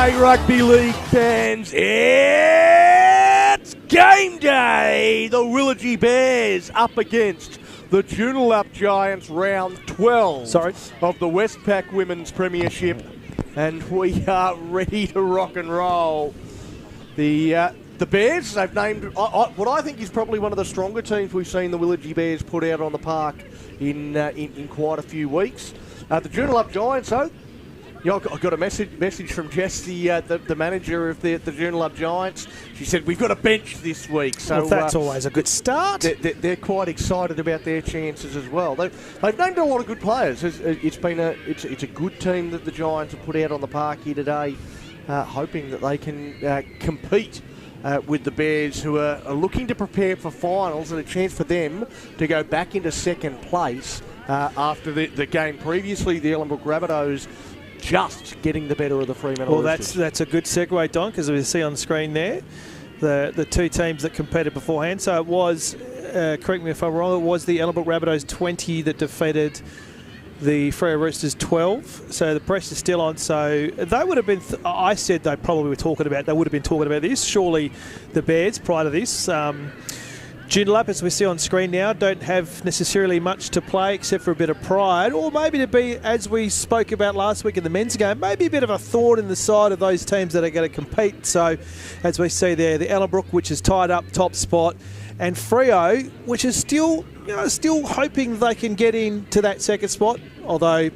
day, rugby league fans. It's game day. The Willagee Bears up against the Joondalup Giants, round 12 of the Westpac Women's Premiership. And we are ready to rock and roll. The Bears, they've named what I think is probably one of the stronger teams we've seen the Willagee Bears put out on the park in quite a few weeks. The Joondalup Giants, though, I got a message from Jess, the manager of the Joondalup Giants. She said, we've got a bench this week. So well, that's always a good start. They're quite excited about their chances as well. They've named a lot of good players. It's a good team that the Giants have put out on the park here today, hoping that they can compete with the Bears, who are looking to prepare for finals and a chance for them to go back into second place after the game previously. The Ellenbrook Rabbitohs just getting the better of the Fremantle Roosters. That's a good segue, Don, because we see on the screen there the two teams that competed beforehand. So it was, correct me if I'm wrong, it was the Ellenbrook Rabbitohs 20 that defeated the Freo Roosters 12. So the press is still on. So they would have been, I said they probably were talking about, they would have been talking about this. Surely the Bears prior to this. Joondalup, as we see on screen now, don't have necessarily much to play except for a bit of pride, or maybe to be, as we spoke about last week in the men's game, maybe a bit of a thorn in the side of those teams that are going to compete. So, as we see there, the Ellenbrook, which is tied up top spot, and Freo, which is still hoping they can get into that second spot, although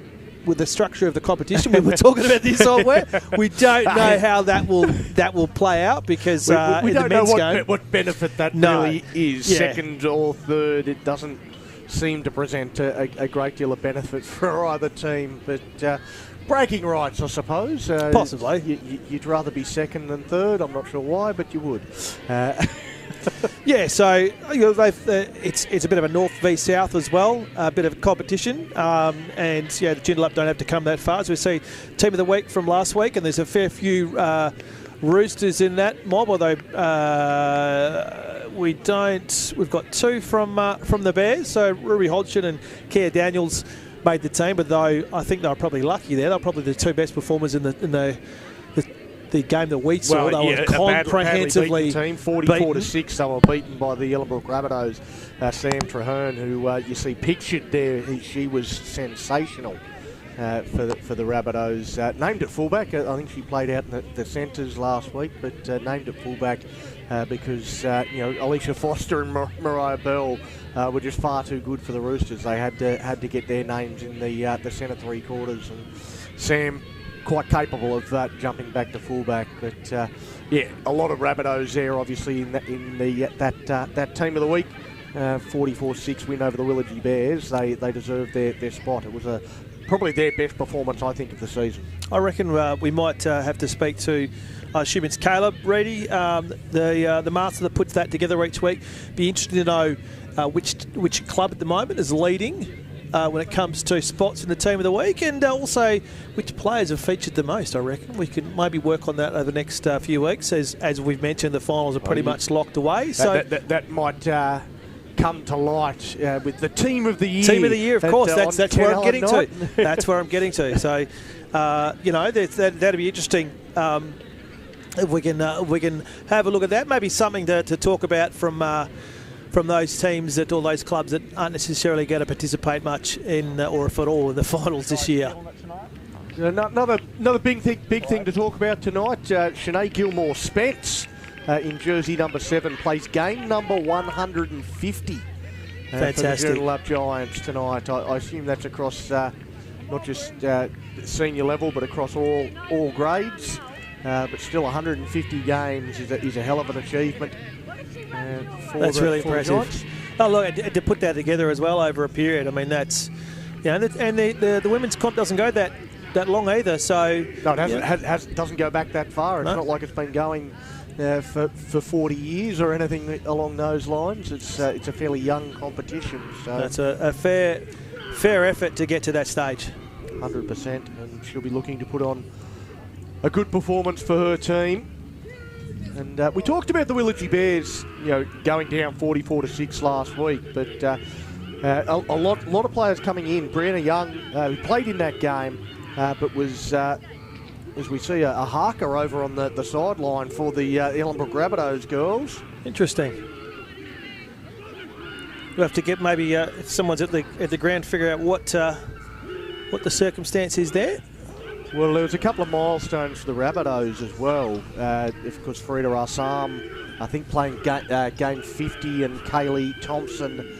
with the structure of the competition we were talking about this software, we don't know how that will play out, because we in don't the men's know game, what benefit that really is. Yeah. Second or third, it doesn't seem to present a great deal of benefit for either team. But bragging rights, I suppose. Possibly. You'd rather be second than third. I'm not sure why, but you would. Yeah, so it's a bit of a north v south as well, a bit of competition, and the Joondalup don't have to come that far. As we see, team of the week from last week, and there's a fair few Roosters in that mob. Although we've got two from the Bears. So Ruby Hodgson and Kia Daniels made the team, but though I think they were probably lucky there. They're probably the two best performers in the game that we saw. They were comprehensively team, 44-6. They were beaten by the Ellenbrook Rabbitohs. Sam Traherne, who you see pictured there, she was sensational for the Rabbitohs. Named at fullback. I think she played out in the centres last week, but named at fullback because Alicia Foster and Mariah Bell were just far too good for the Roosters. They had to get their names in the centre three quarters, and Sam quite capable of jumping back to fullback. But a lot of Rabbitohs there, obviously, in that team of the week. 44-6 win over the Willagee Bears. They deserved their spot. It was probably their best performance, I think, of the season. I reckon we might have to speak to, I assume it's Caleb Reedy, the master that puts that together each week. Be interested to know which club at the moment is leading when it comes to spots in the team of the week, and also which players have featured the most. I reckon we can maybe work on that over the next few weeks. As we've mentioned, the finals are pretty much locked away. So that might come to light with the team of the year. Team of the year, of course. That's where I'm getting to. That's where I'm getting to. So that'd be interesting. If we can have a look at that, maybe something to talk about from those teams or those clubs that aren't necessarily going to participate much in, or if at all, in the finals this year. Another big thing to talk about tonight. Shanae Gilmore-Spence in jersey number 7 plays game number 150 Fantastic. for the Joondalup Giants tonight. I assume that's across not just senior level, but across all grades. But still, 150 games is a hell of an achievement. That's really impressive. Oh, look, to put that together as well over a period, I mean, that's, and the women's comp doesn't go that long either. So no, it doesn't go back that far. It's not like it's been going for 40 years or anything along those lines. It's a fairly young competition. So that's a fair effort to get to that stage. 100%, and she'll be looking to put on a good performance for her team. And we talked about the Willagee Bears, going down 44-6 last week, but a lot of players coming in. Brianna Young, who played in that game, but was as we see a harker over on the sideline for the Ellenbrook Rabbitohs girls. Interesting. We'll have to get maybe if someone's at the ground, figure out what the circumstance is there. Well, there was a couple of milestones for the Rabbitohs as well. Of course, Frida Assam, I think, playing game 50, and Kaylee Thompson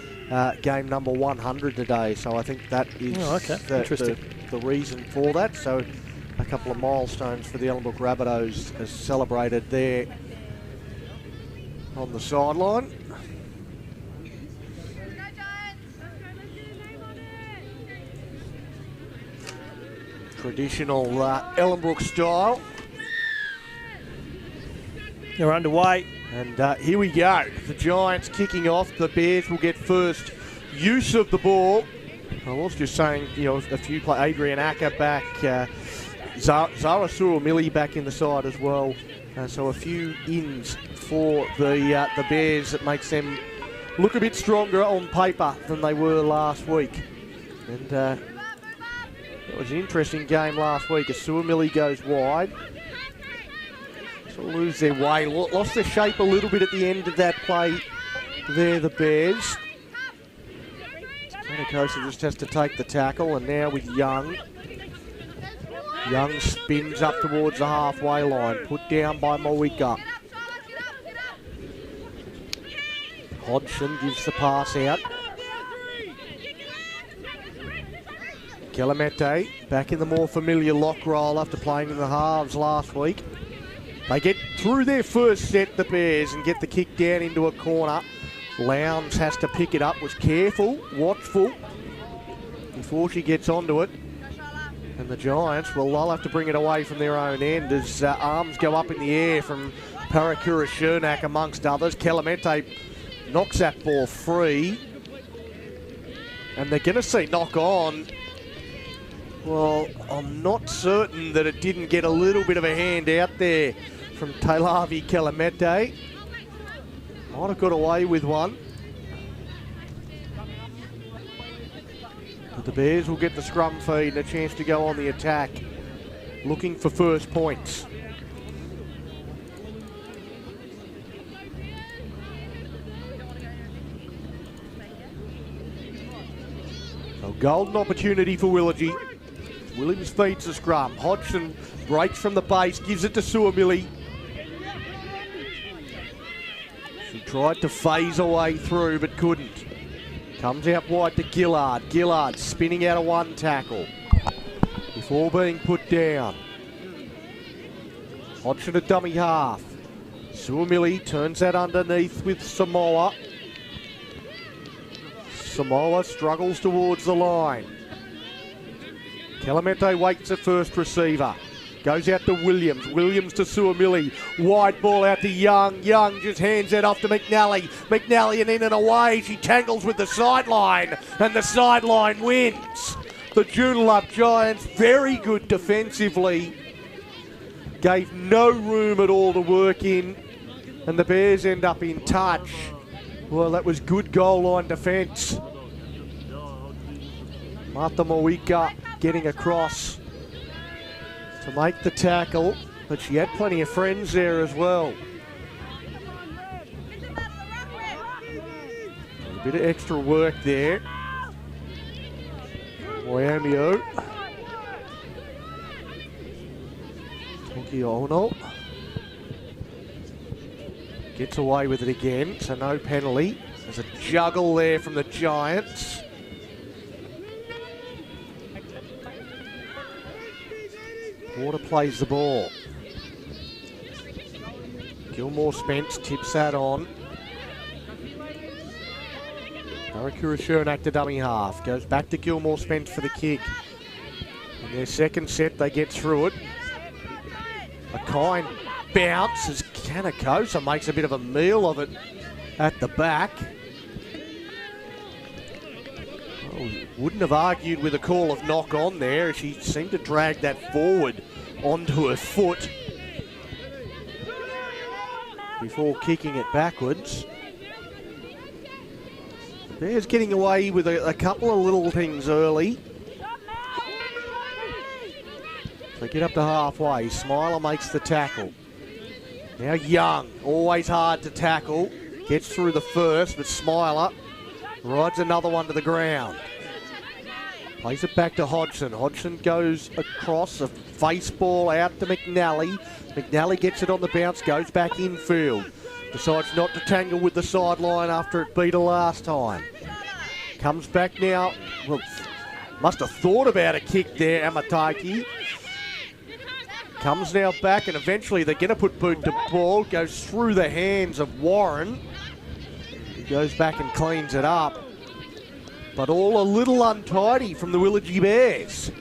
game number 100 today. So I think that is the reason for that. So a couple of milestones for the Ellenbrook Rabbitohs as celebrated there on the sideline. Traditional Ellenbrook style. They're underway. And here we go. The Giants kicking off. The Bears will get first use of the ball. I was just saying, you know, a few play. Adrian Acker back. Zara Suramili back in the side as well. So a few ins for the Bears that makes them look a bit stronger on paper than they were last week. And it was an interesting game last week as Suamili goes wide. Sort of lose their way. Lost their shape a little bit at the end of that play there, the Bears. Tanakosa just has to take the tackle, and now with Young. Young spins up towards the halfway line. Put down by Mawika. Hodgson gives the pass out. Kelemete back in the more familiar lock roll after playing in the halves last week. They get through their first set, the Bears, and get the kick down into a corner. Lowndes has to pick it up, was careful, watchful before she gets onto it. And the Giants, well, they'll have to bring it away from their own end as arms go up in the air from Parakura Shernak amongst others. Kelemete knocks that ball free. And they're going to see knock on. Well, I'm not certain that it didn't get a little bit of a hand out there from Tailavi Kelemete. Might have got away with one. But the Bears will get the scrum feed and a chance to go on the attack, looking for first points. So golden opportunity for Willagee. Williams feeds the scrum. Hodgson breaks from the base, gives it to Suamili. She tried to phase her way through, but couldn't. Comes out wide to Gillard. Gillard spinning out of one tackle before being put down. Hodgson a dummy half. Suamili turns that underneath with Samoa. Samoa struggles towards the line. Kelemete waits at first receiver. Goes out to Williams. Williams to Suamili. Wide ball out to Young. Young just hands it off to McNally. McNally and in and away. She tangles with the sideline. And the sideline wins. The Joondalup Giants, very good defensively. Gave no room at all to work in. And the Bears end up in touch. Well, that was good goal line defence. Martha Mawika getting across to make the tackle, but she had plenty of friends there as well. A bit of extra work there. Moyamio. Toki Ono. Gets away with it again, so no penalty. There's a juggle there from the Giants. Water plays the ball. Gilmore Spence tips that on. Parakura Shernak to dummy half. Goes back to Gilmore Spence for the kick. In their second set, they get through it. A kind bounce as Kanakosa makes a bit of a meal of it at the back. Well, wouldn't have argued with a call of knock on there. She seemed to drag that forward onto her foot before kicking it backwards. Bears getting away with a couple of little things early. They get up to halfway. Smiler makes the tackle. Now Young, always hard to tackle. Gets through the first, but Smiler rides another one to the ground. Plays it back to Hodgson. Hodgson goes across, a face ball out to McNally. McNally gets it on the bounce, goes back infield. Decides not to tangle with the sideline after it beat her last time. Comes back now. Well, must have thought about a kick there, Amataki. Comes now back, and eventually they're going to put boot to ball. Goes through the hands of Warren. He goes back and cleans it up. But all a little untidy from the Willagee Bears.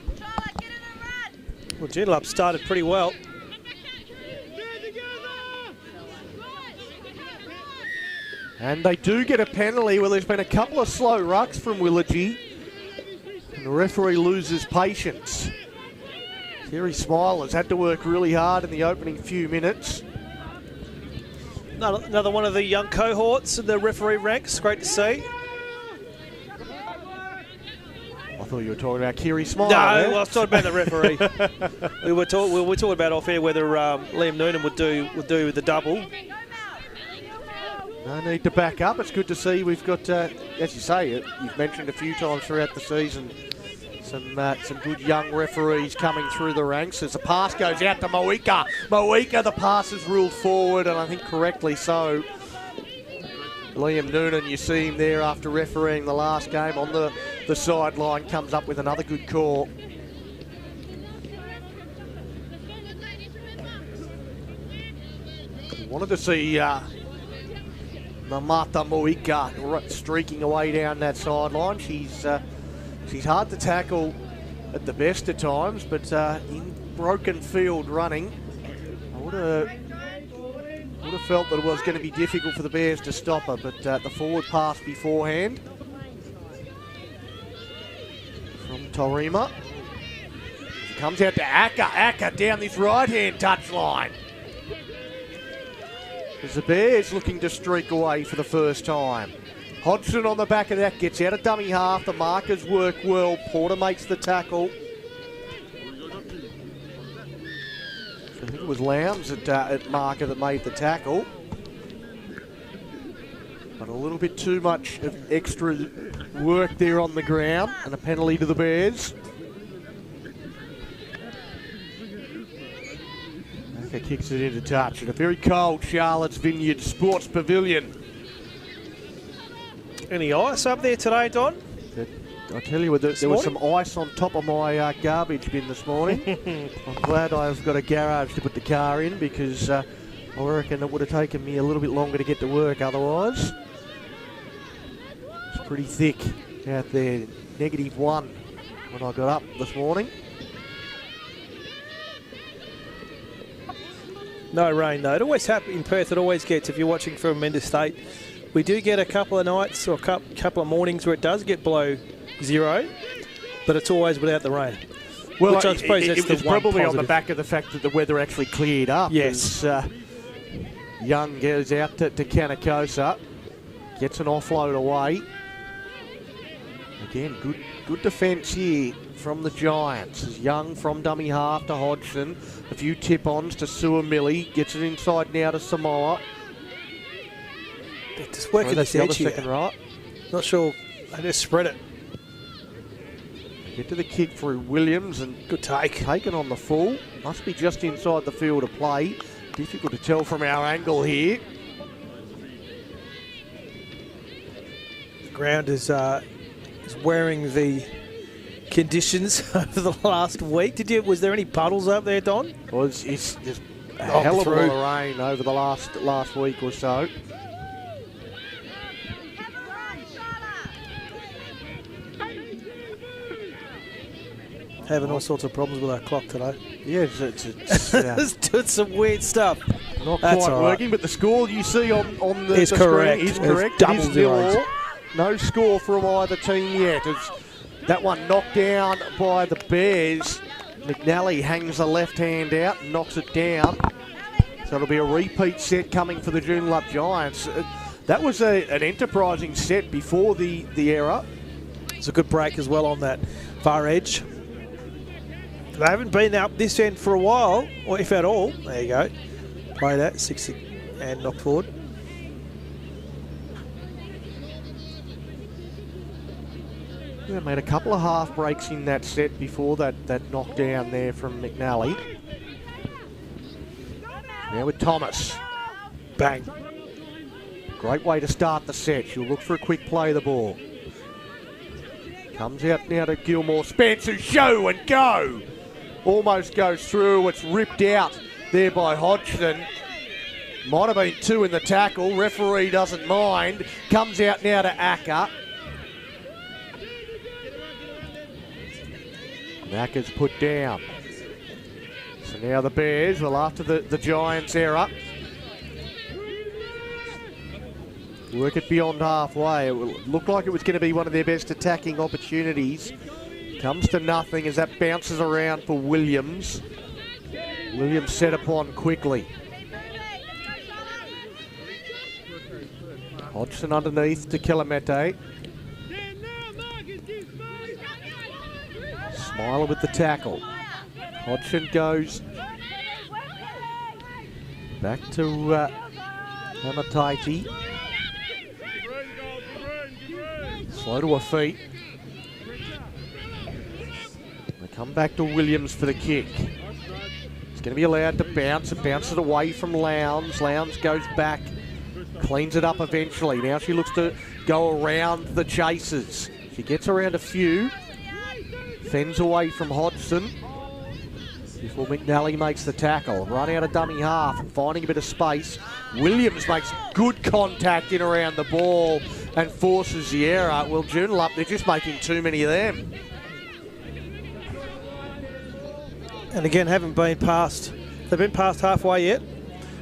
Well, Joondalup started pretty well. And they do get a penalty. Well, there's been a couple of slow rucks from Willagee. And the referee loses patience. Terry Smiler's had to work really hard in the opening few minutes. Another one of the young cohorts in the referee ranks. Great to see. I thought you were talking about Kerry Smiler. No, well, I was talking about the referee. we were talking about off air whether Liam Noonan would do the double. No need to back up. It's good to see we've got, as you say, you've mentioned a few times throughout the season, some good young referees coming through the ranks. As the pass goes out to Moika. Moika, the pass is ruled forward, and I think correctly so. Liam Noonan, you see him there after refereeing the last game on the sideline, comes up with another good call. Wanted to see Namata Moika streaking away down that sideline. She's hard to tackle at the best of times, but in broken field running, I would have felt that it was going to be difficult for the Bears to stop her, but the forward pass beforehand from Torima. She comes out to Acker. Acker down this right-hand touchline. As the Bears looking to streak away for the first time. Hodgson on the back of that gets out of dummy half. The markers work well. Porter makes the tackle. I think it was Lowndes at marker that made the tackle. But a little bit too much of extra work there on the ground, and a penalty to the Bears. Acker kicks it into touch at a very cold Charlotte's Vineyard Sports Pavilion. Any ice up there today, Don? I tell you, there was some ice on top of my garbage bin this morning. I'm glad I've got a garage to put the car in, because I reckon it would have taken me a little bit longer to get to work otherwise. It's pretty thick out there. -1 when I got up this morning. No rain though. It always happens in Perth. It always gets, if you're watching from interstate, we do get a couple of nights or a couple of mornings where it does get below 0, but it's always without the rain. Well, which I suppose that's it was the one probably positive. on the back of the fact that the weather actually cleared up. Yes. As, Young goes out to Canacosa, gets an offload away. Again, good defence here from the Giants. As Young from dummy half to Hodgson. A few tip-ons to Suamili. Gets it inside now to Samoa. Just working that's this the other edge here. second right. Not sure. I just spread it. Get to the kick through Williams, and Good take. taken on the full. Must be just inside the field of play. Difficult to tell from our angle here. The ground is wearing the conditions over the last week. Was there any puddles up there, Don? Well, it's just a hell of a lot of rain over the last week or so. Having all sorts of problems with our clock today. Yeah, It's doing some weird stuff. not That's quite all right. working, but the score you see on the Is correct. screen is It's correct. double It is zeros. 0-0. No score from either team yet. It's that one knocked down by the Bears. McNally hangs the left hand out and knocks it down. So it'll be a repeat set coming for the Joondalup Giants. That was an enterprising set before the error. It's a good break as well on that far edge. They haven't been up this end for a while, or if at all. There you go. Play that, 60 and knock forward. They made a couple of half breaks in that set before that knockdown there from McNally. Now with Thomas. Bang. Great way to start the set. She'll look for a quick play of the ball. Comes out now to Gilmore. Spence, who show and go. Almost goes through. It's ripped out there by Hodgson. Might have been 2 in the tackle. Referee doesn't mind. Comes out now to Acker. Acker's put down. So now the Bears, well, after the Giants error, work it beyond halfway. It looked like it was going to be one of their best attacking opportunities. Comes to nothing as that bounces around for Williams. Williams set upon quickly. Hodgson underneath to Kelemete. Smiler with the tackle. Hodgson goes back to Hamataiti. Slow to her feet. They come back to Williams for the kick. It's going to be allowed to bounce. It bounces away from Lowndes. Lowndes goes back, cleans it up eventually. Now she looks to go around the chasers. She gets around a few. Fends away from Hodgson before McNally makes the tackle. Run out of dummy half and finding a bit of space. Williams makes good contact in around the ball and forces the error. Well, Joondalup, they're just making too many of them. And again, haven't been past. They've been past halfway yet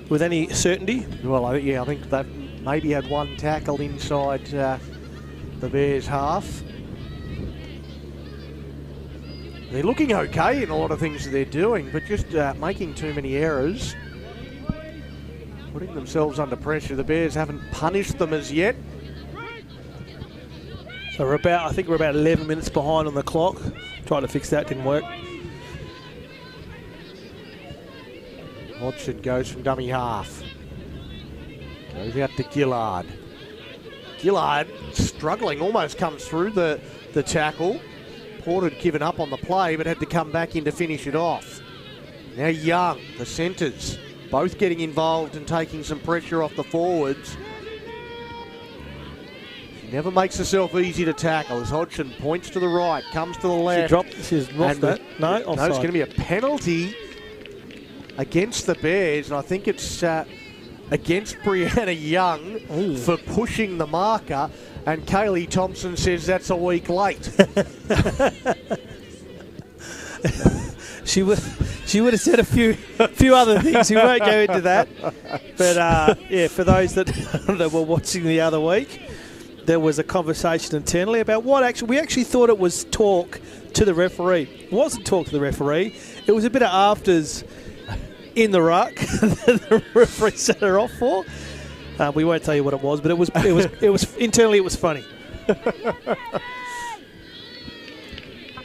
with any certainty. Well, I think they've maybe had one tackle inside the Bears' half. They're looking okay in a lot of things that they're doing, but just making too many errors. Putting themselves under pressure. The Bears haven't punished them as yet. So I think we're about 11 minutes behind on the clock. Tried to fix that, didn't work. Hodgson goes from dummy half. Goes out to Gillard. Gillard struggling, almost comes through the tackle. Port had given up on the play, but had to come back in to finish it off. Now Young, the centres, both getting involved and taking some pressure off the forwards. She never makes herself easy to tackle as Hodgson points to the right, comes to the left. She's lost that. No, offside. No, it's going to be a penalty against the Bears, and I think it's against Brianna Young for pushing the marker. And Kaylee Thompson says that's a week late. She would have said a few other things. We won't go into that. But yeah, for those that were watching the other week, there was a conversation internally about we actually thought it was talk to the referee. It wasn't talk to the referee. It was a bit of afters in the ruck that the referee set her off for. We won't tell you what it was, but it was internally it was funny.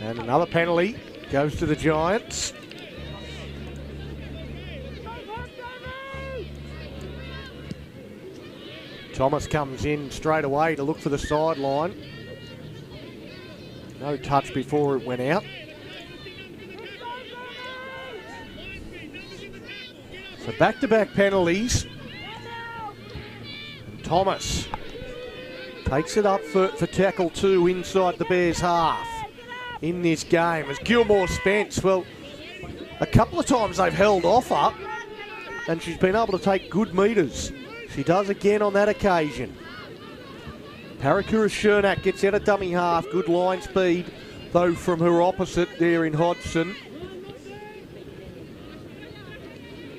And another penalty goes to the Giants. Thomas comes in straight away to look for the sideline. No touch before it went out. So back-to-back penalties. Thomas takes it up for tackle 2 inside the Bears' half in this game. As Gilmore Spence, well, a couple of times they've held off her and she's been able to take good metres. She does again on that occasion. Parakura Chernak gets out of dummy half. Good line speed, though, from her opposite there in Hodgson.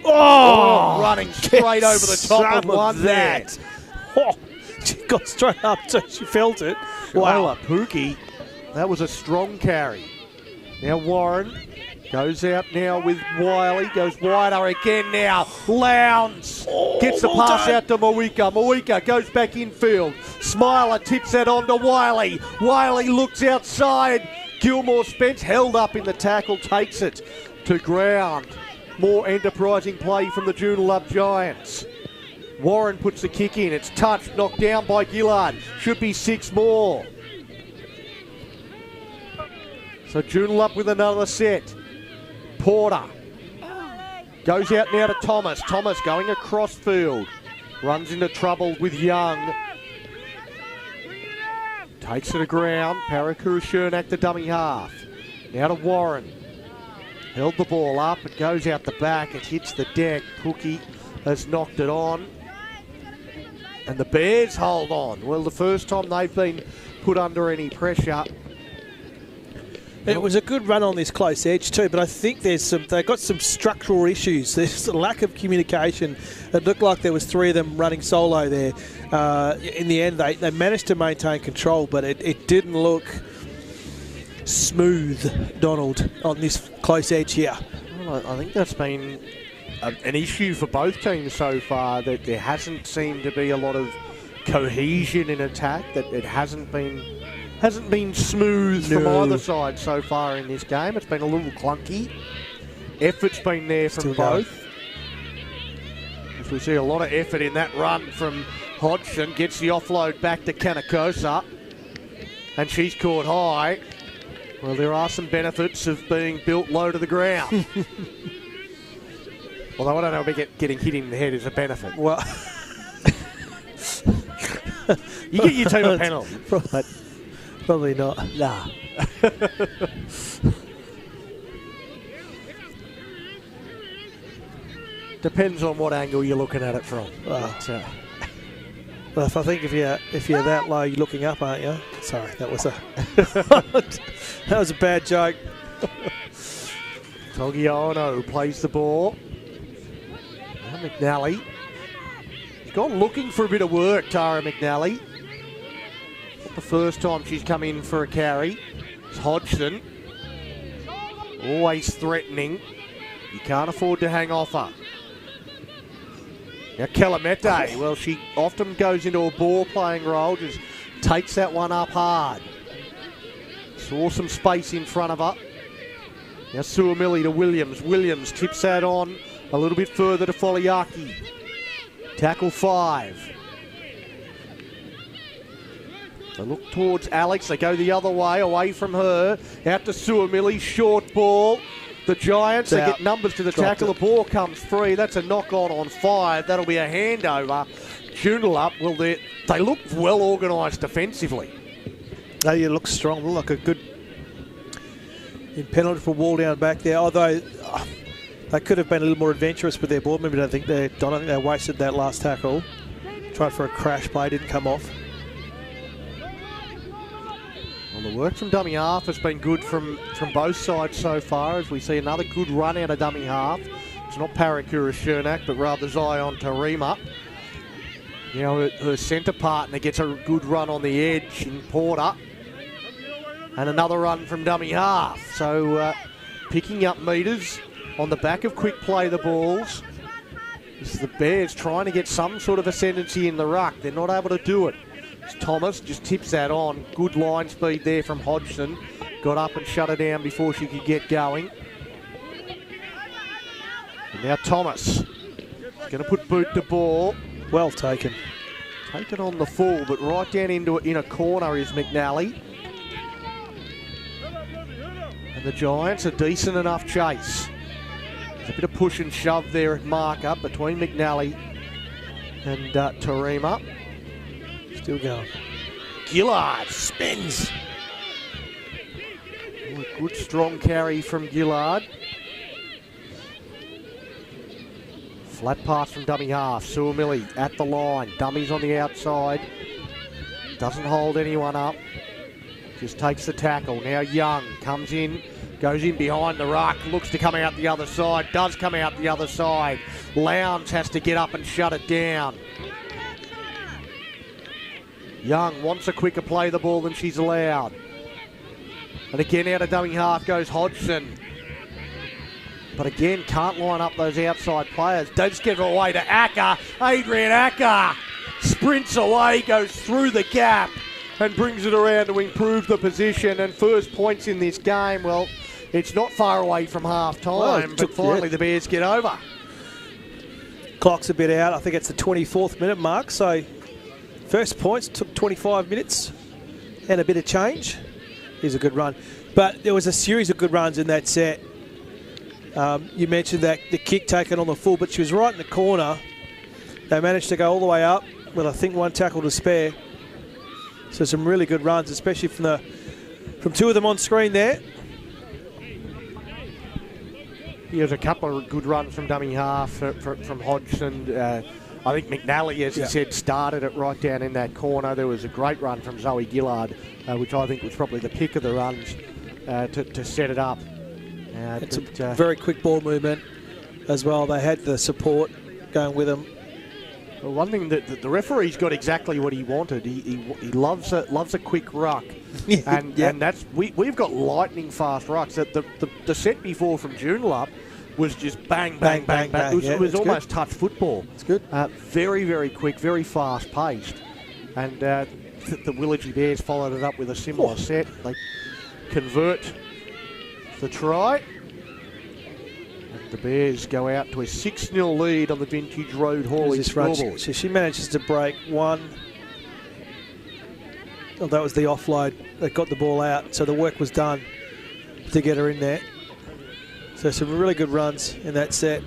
Oh, running straight over the top of one there. Oh, she got straight up too. She felt it. Wow. Pookie. That was a strong carry. Now Warren goes out now with Wiley. Goes wider again now. Lowndes gets the pass out to Mawika. Mawika goes back infield. Smiler tips that on to Wiley. Wiley looks outside. Gilmore Spence held up in the tackle, takes it to ground. More enterprising play from the Joondalup Giants. Warren puts the kick in. It's touched, knocked down by Gillard. Should be 6 more. So Joondalup with another set. Porter goes out now to Thomas. Thomas going across field. Runs into trouble with Young. Takes it to ground. Parakura-Shernak, the dummy half. Now to Warren. Held the ball up. It goes out the back. It hits the deck. Pookie has knocked it on. And the Bears hold on. Well, the first time they've been put under any pressure. It was a good run on this close edge too, but I think they've got some structural issues. There's a lack of communication. It looked like there was 3 of them running solo there. In the end, they managed to maintain control, but it didn't look smooth, Donald, on this close edge here. Well, I think that's been an issue for both teams so far, that there hasn't seemed to be a lot of cohesion in attack, that it hasn't been smooth from either side so far in this game. It's been a little clunky. Effort's been there from both. As we see a lot of effort in that run from Hodgson. Gets the offload back to Canacosa. And she's caught high. Well, there are some benefits of being built low to the ground. Although I don't know if getting hit in the head is a benefit. Well, you get your team a penalty. But probably not. Nah. Depends on what angle you're looking at it from. Well, I think if you're that low, you're looking up, aren't you? Sorry, that was a bad joke. Togiano plays the ball. Now McNally. She's gone looking for a bit of work, Tara McNally. Not the first time she's come in for a carry. It's Hodgson. Always threatening. You can't afford to hang off her. Now Calamete, well, she often goes into a ball playing role, just takes that one up hard. Saw some space in front of her. Now Suamili to Williams. Williams tips that on a little bit further to Foliaki. Tackle 5. They look towards Alex. They go the other way, away from her. Out to Suamili. Short ball. The Giants, they get numbers to the tackle. The ball comes free. That's a knock-on on 5. That'll be a handover. Joondalup, well, they look well organised defensively. They look strong. Look like a good penalty for wall down back there. Although they could have been a little more adventurous with their ball. Maybe I don't think they wasted that last tackle. Tried for a crash play, didn't come off. Well, the work from dummy half has been good from both sides so far, as we see another good run out of dummy half. It's not Parakura-Shernak, but rather Zion Tarima. You know, her centre partner gets a good run on the edge in Porter. And another run from dummy half. So picking up metres on the back of quick play the balls. This is the Bears trying to get some sort of ascendancy in the ruck. They're not able to do it. Thomas just tips that on. Good line speed there from Hodgson. Got up and shut her down before she could get going. And now Thomas. Going to put boot to ball. Well taken. Taken on the full, but right down into it in a corner is McNally. And the Giants a decent enough chase. There's a bit of push and shove there at marker between McNally and Tarima. Still going. Gillard spins. Oh, a good strong carry from Gillard. Flat pass from dummy half. Suamili at the line. Dummy's on the outside. Doesn't hold anyone up. Just takes the tackle. Now Young comes in. Goes in behind the ruck. Looks to come out the other side. Does come out the other side. Lowndes has to get up and shut it down. Young wants a quicker play the ball than she's allowed. And again out of dummy half goes Hodgson. But again, can't line up those outside players. Does get it away to Acker. Adrian Acker sprints away, goes through the gap. and brings it around to improve the position. And first points in this game, well, it's not far away from half-time, but finally the Bears get over. Clock's a bit out. I think it's the 24th minute mark, so first points took 25 minutes and a bit of change. Here's a good run. But there was a series of good runs in that set. You mentioned that the kick taken on the full, but she was right in the corner. They managed to go all the way up with, I think, one tackle to spare. So some really good runs, especially from two of them on screen there. Here's a couple of good runs from dummy half from Hodgson. I think McNally, as he said, started it right down in that corner. There was a great run from Zoe Gillard, which I think was probably the pick of the runs to set it up. It's a very quick ball movement as well. They had the support going with them. Well, one thing that the referee's got exactly what he wanted. He loves a quick ruck, and that's we've got lightning fast rucks. The set before from Joondalup was just bang bang bang bang. It was almost touch football. It's good. Very very quick, very fast paced, and the Willagee Bears followed it up with a similar set. They convert the try. The Bears go out to a 6-0 lead on the Vintage Road Haulage scoreboard. So she manages to break one. Oh, that was the offload that got the ball out. So the work was done to get her in there. So some really good runs in that set.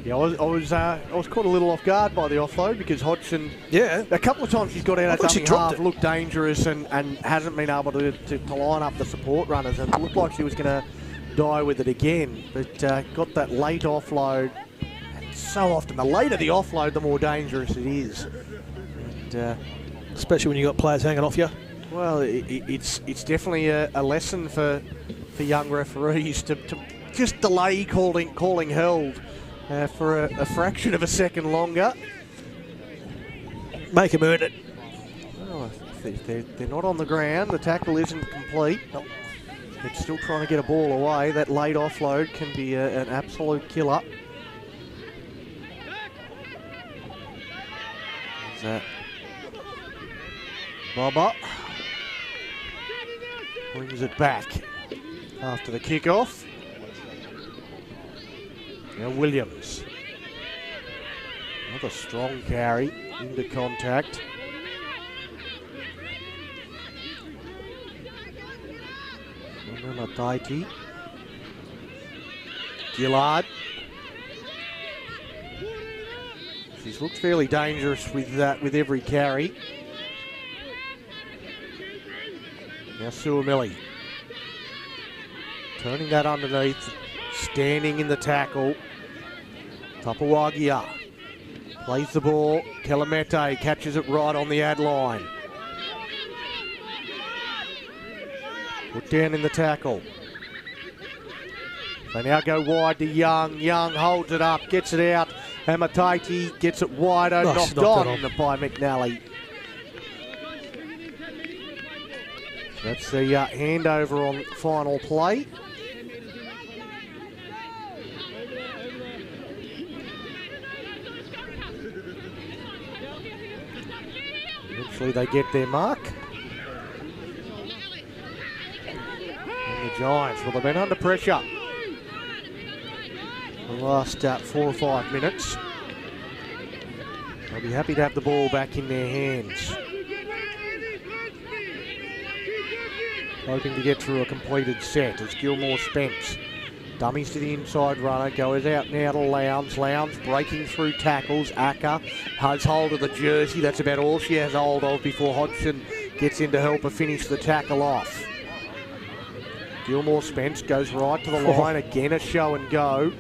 Yeah, I was caught a little off guard by the offload because Hodgson, a couple of times she's got out of dummy half, looked dangerous and hasn't been able to line up the support runners, and it looked like she was going to die with it again, but got that late offload. And so often the later the offload, the more dangerous it is. And, especially when you got players hanging off you. Well, it's definitely a lesson for young referees to just delay calling held for a fraction of a second longer. Make them earn it. Well, they're not on the ground. The tackle isn't complete. It's still trying to get a ball away. That late offload can be an absolute killer. Bobber brings it back after the kickoff. Now Williams. Another strong carry into contact. Taiti. Gillard. She's looked fairly dangerous with every carry. Now Suamili. Turning that underneath. Standing in the tackle. Tapawagia. Plays the ball. Kelamete catches it right on the ad line. Put down in the tackle. They now go wide to Young. Young holds it up, gets it out. Amataiti gets it wide, knocked on by McNally. That's the handover on final play. Eventually they get their mark. The Giants, well, they've been under pressure the last 4 or 5 minutes. They'll be happy to have the ball back in their hands. Hoping to get through a completed set as Gilmore Spence dummies to the inside runner, goes out now to Lowndes. Lowndes breaking through tackles. Acker has hold of the jersey. That's about all she has hold of before Hodgson gets in to help her finish the tackle off. Gilmore Spence goes right to the line. Again, a show and go.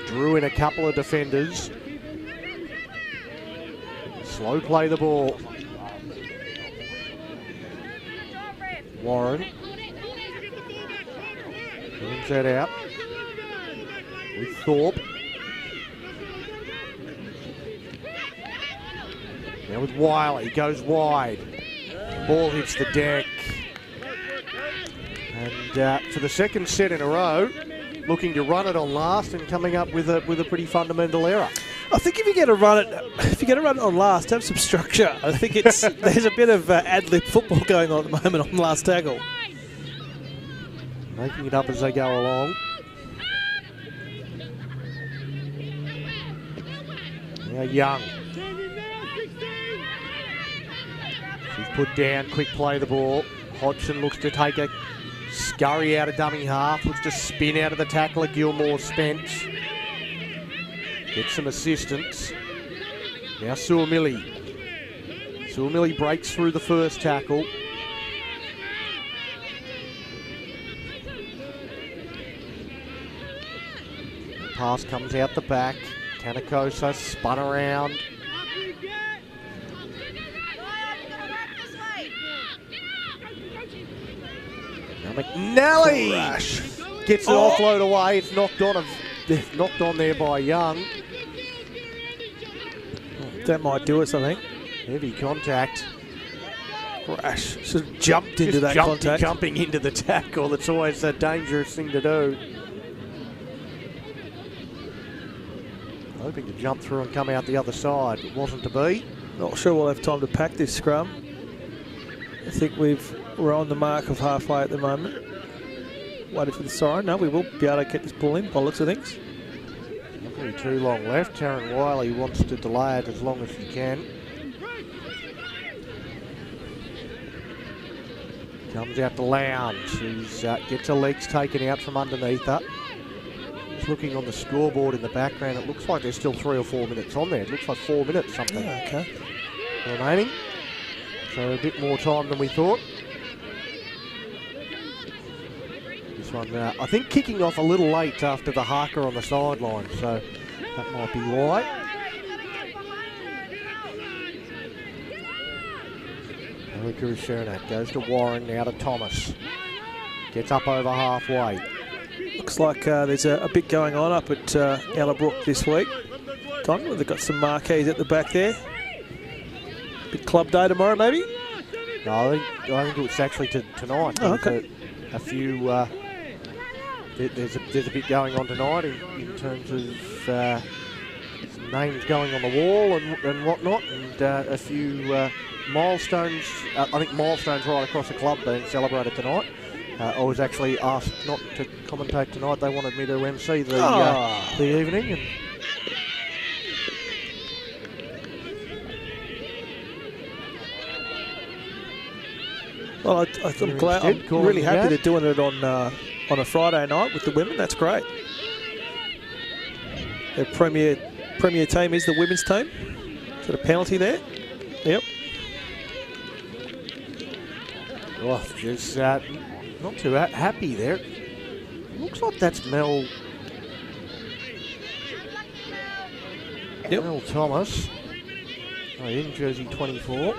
Drew in a couple of defenders. Slow play the ball. Warren. Brings that out. With Thorpe. Now with Wiley. Goes wide. Ball hits the deck. And for the second set in a row, looking to run it on last and coming up with a pretty fundamental error. I think if you get a run at on last, have some structure. I think there's a bit of ad-lib football going on at the moment on last tackle. Making it up as they go along. Now Young. She's put down, quick play the ball. Hodgson looks to take a scurry out of dummy half, looks to spin out of the tackler. Gilmore Spence gets some assistance. Now Suamili. Suamili breaks through the first tackle. The pass comes out the back. Tanakosa spun around. McNally gets an offload away. It's knocked on there by Young. That might do us, I think. Heavy contact. Crash. Just jumped into that contact. Jumping into the tackle. That's always a dangerous thing to do. Hoping to jump through and come out the other side. It wasn't to be. Not sure we'll have time to pack this scrum. I think we're on the mark of halfway at the moment. Waiting for the siren. No, we will be able to get this ball in by the looks of things. Not going to be too long left. Taryn Wiley wants to delay it as long as she can. Comes out to Lowndes, who gets her legs taken out from underneath her. Just looking on the scoreboard in the background, it looks like there's still 3 or 4 minutes on there. It looks like 4 minutes something remaining. So a bit more time than we thought. This one, I think, kicking off a little late after the Harker on the sideline, so that might be why. Elika Shernack goes to Warren, now to Thomas. Gets up over halfway. Looks like there's a bit going on up at Ellabrook this week. Don, they've got some marquees at the back there. Big club day tomorrow, maybe? No, I think it's actually tonight. Oh, okay. A few. There's a bit going on tonight in terms of some names going on the wall and whatnot, and a few milestones. I think milestones right across the club being celebrated tonight. I was actually asked not to commentate tonight. They wanted me to MC the evening. And well, I'm glad. I'm really happy they're doing it on a Friday night with the women. That's great. Their premier team is the women's team. Is that a penalty there? Yep. Oh, just not too happy there. Looks like that's Mel. Yep. Mel Thomas. Oh, in jersey 24.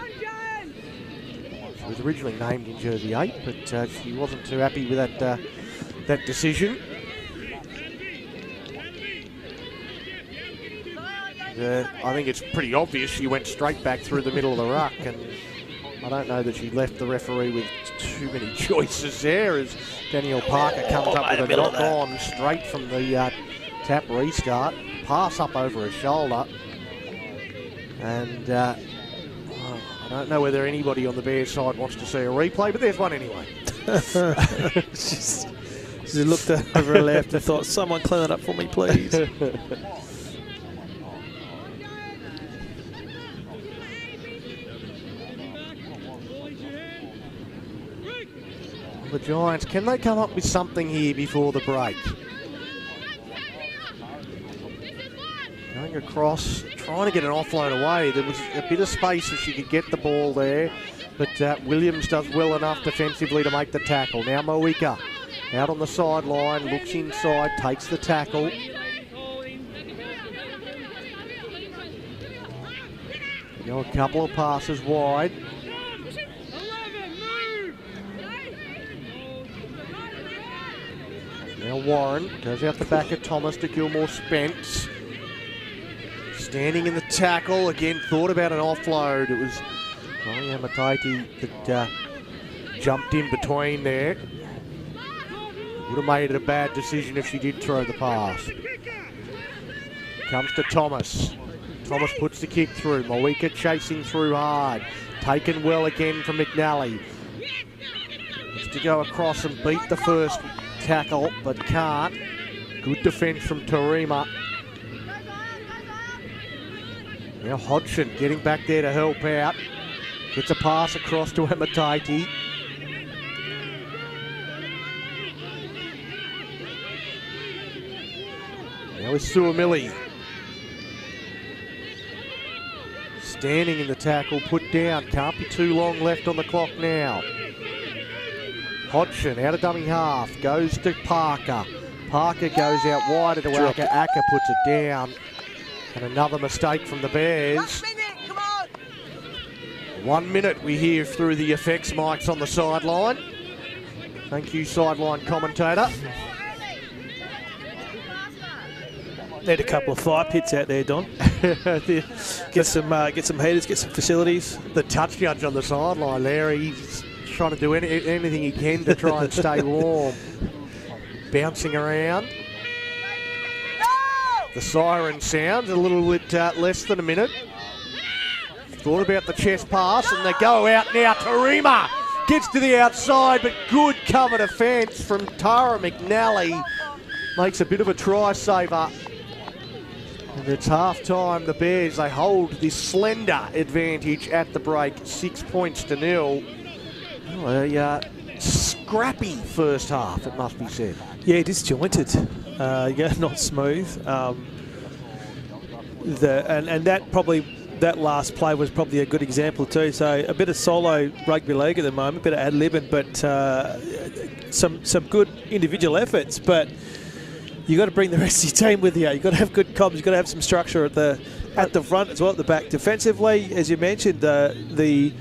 She was originally named in jersey 8, but she wasn't too happy with that decision. I think it's pretty obvious she went straight back through the middle of the ruck, and I don't know that she left the referee with too many choices there, as Danielle Parker comes up with a knock-on straight from the tap restart. Pass up over her shoulder. And I don't know whether anybody on the Bears side wants to see a replay, but there's one anyway. She looked over her left and thought, someone clean it up for me, please. The Giants, can they come up with something here before the break? Going across, trying to get an offload away. There was a bit of space if she could get the ball there, but Williams does well enough defensively to make the tackle. Now Moika out on the sideline, looks inside, takes the tackle. A couple of passes wide. Now Warren goes out the back of Thomas to Gilmore Spence. Standing in the tackle, again thought about an offload. It was Maria Mataiti that jumped in between there. Would have made it a bad decision if she did throw the pass. Comes to Thomas. Thomas puts the kick through. Moika chasing through hard. Taken well again from McNally. Has to go across and beat the first tackle, but can't. Good defence from Tarima. Now Hodgson getting back there to help out. Gets a pass across to Amatati. Now is Suamili. Standing in the tackle, put down. Can't be too long left on the clock now. Hodgson out of dummy half. Goes to Parker. Parker goes out wide to Acker. Acker puts it down. And another mistake from the Bears. 1 minute we hear through the effects mics on the sideline. Thank you, sideline commentator. Need a couple of fire pits out there, Don. Get some heaters, get some facilities. The touch judge on the sideline there, he's trying to do anything he can to try and stay warm. Bouncing around. The siren sounds a little bit less than a minute. Thought about the chest pass, and they go out now. Tarima gets to the outside, but good cover defence from Tara McNally. Makes a bit of a try saver. And it's half-time. The Bears, they hold this slender advantage at the break, 6 points to nil. Well, a scrappy first half, it must be said. Yeah, disjointed. Not smooth. That last play was probably a good example too. So a bit of solo rugby league at the moment, a bit of ad-libbing, but some good individual efforts. But you got to bring the rest of your team with you. You got to have good comms. You got to have some structure at the front as well, at the back. Defensively, as you mentioned, the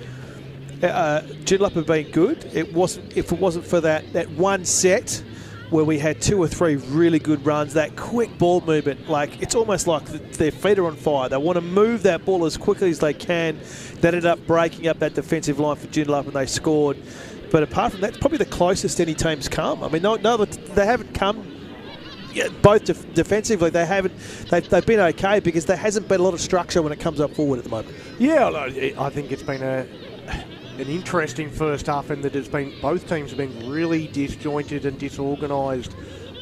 Joondalup have been good. If it wasn't for that one set where we had 2 or 3 really good runs, that quick ball movement, like it's almost like their feet are on fire. They want to move that ball as quickly as they can. That ended up breaking up that defensive line for Joondalup, and they scored. But apart from that, it's probably the closest any team's come. I mean, they haven't come. Yeah, both defensively, they've been okay because there hasn't been a lot of structure when it comes up forward at the moment. Yeah, I think it's been an interesting first half in that both teams have been really disjointed and disorganised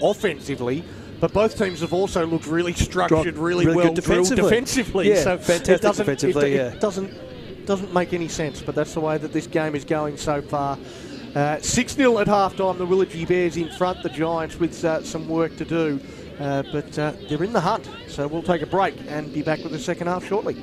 offensively, but both teams have also looked really structured, really well drilled defensively. Yeah, so fantastic defensively. It doesn't make any sense, but that's the way that this game is going so far. 6-0 at half-time, the Willagee Bears in front, the Giants with some work to do, but they're in the hunt, so we'll take a break and be back with the second half shortly.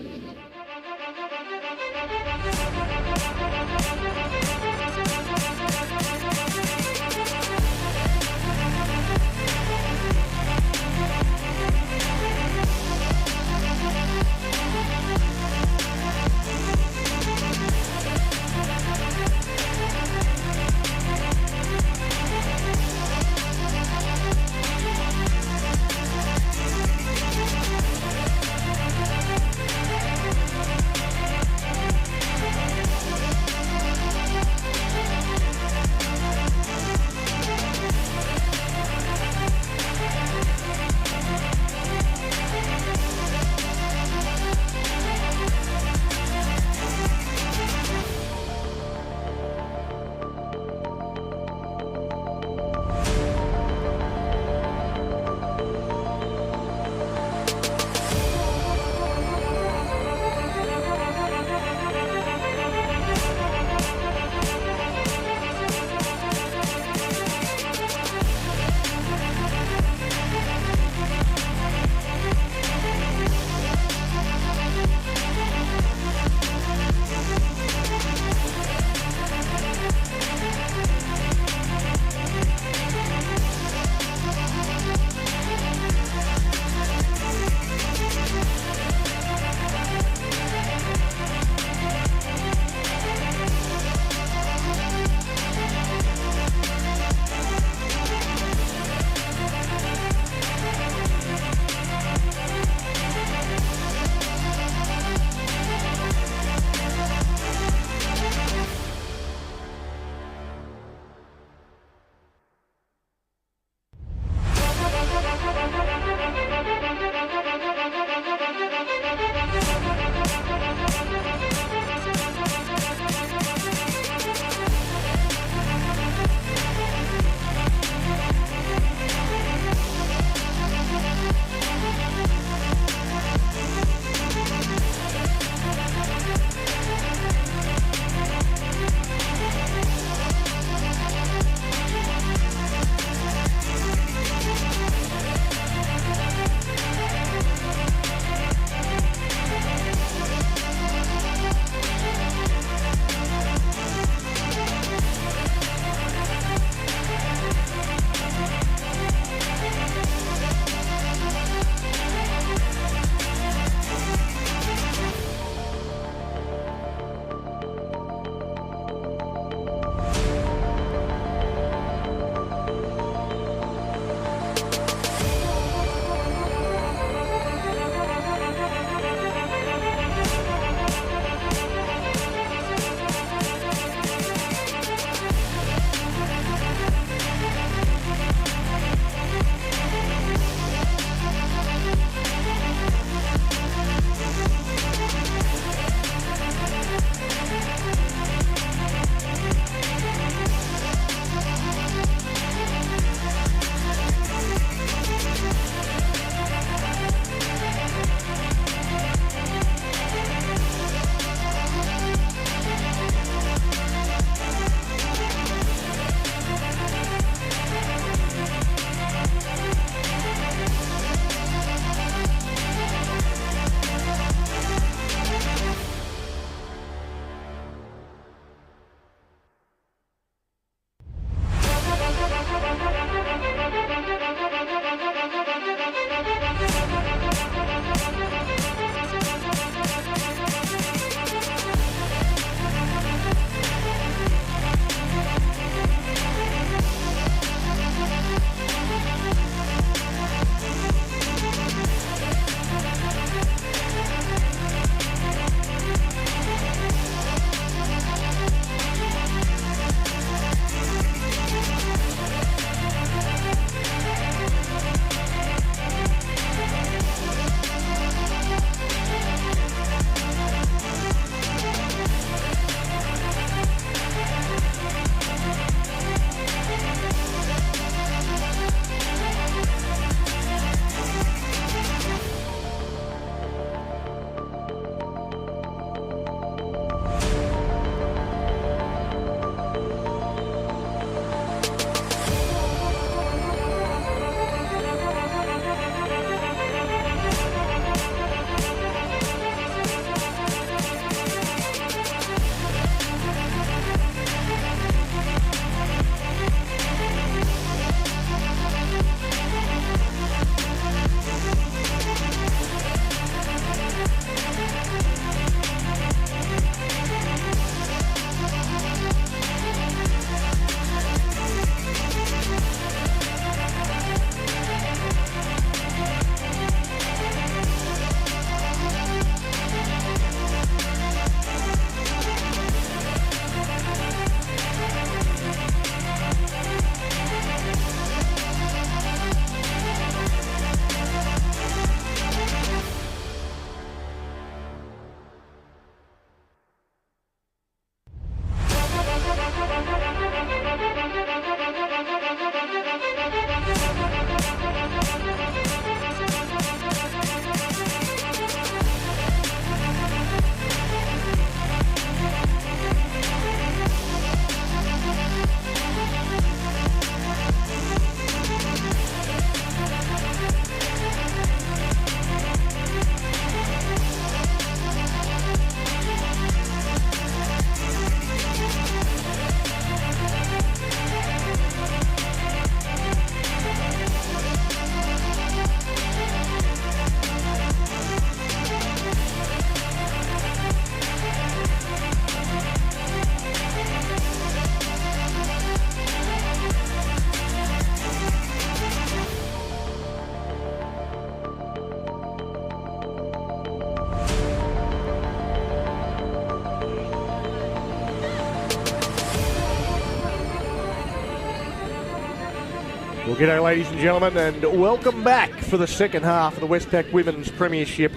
Well, g'day ladies and gentlemen, and welcome back for the second half of the Westpac Women's Premiership.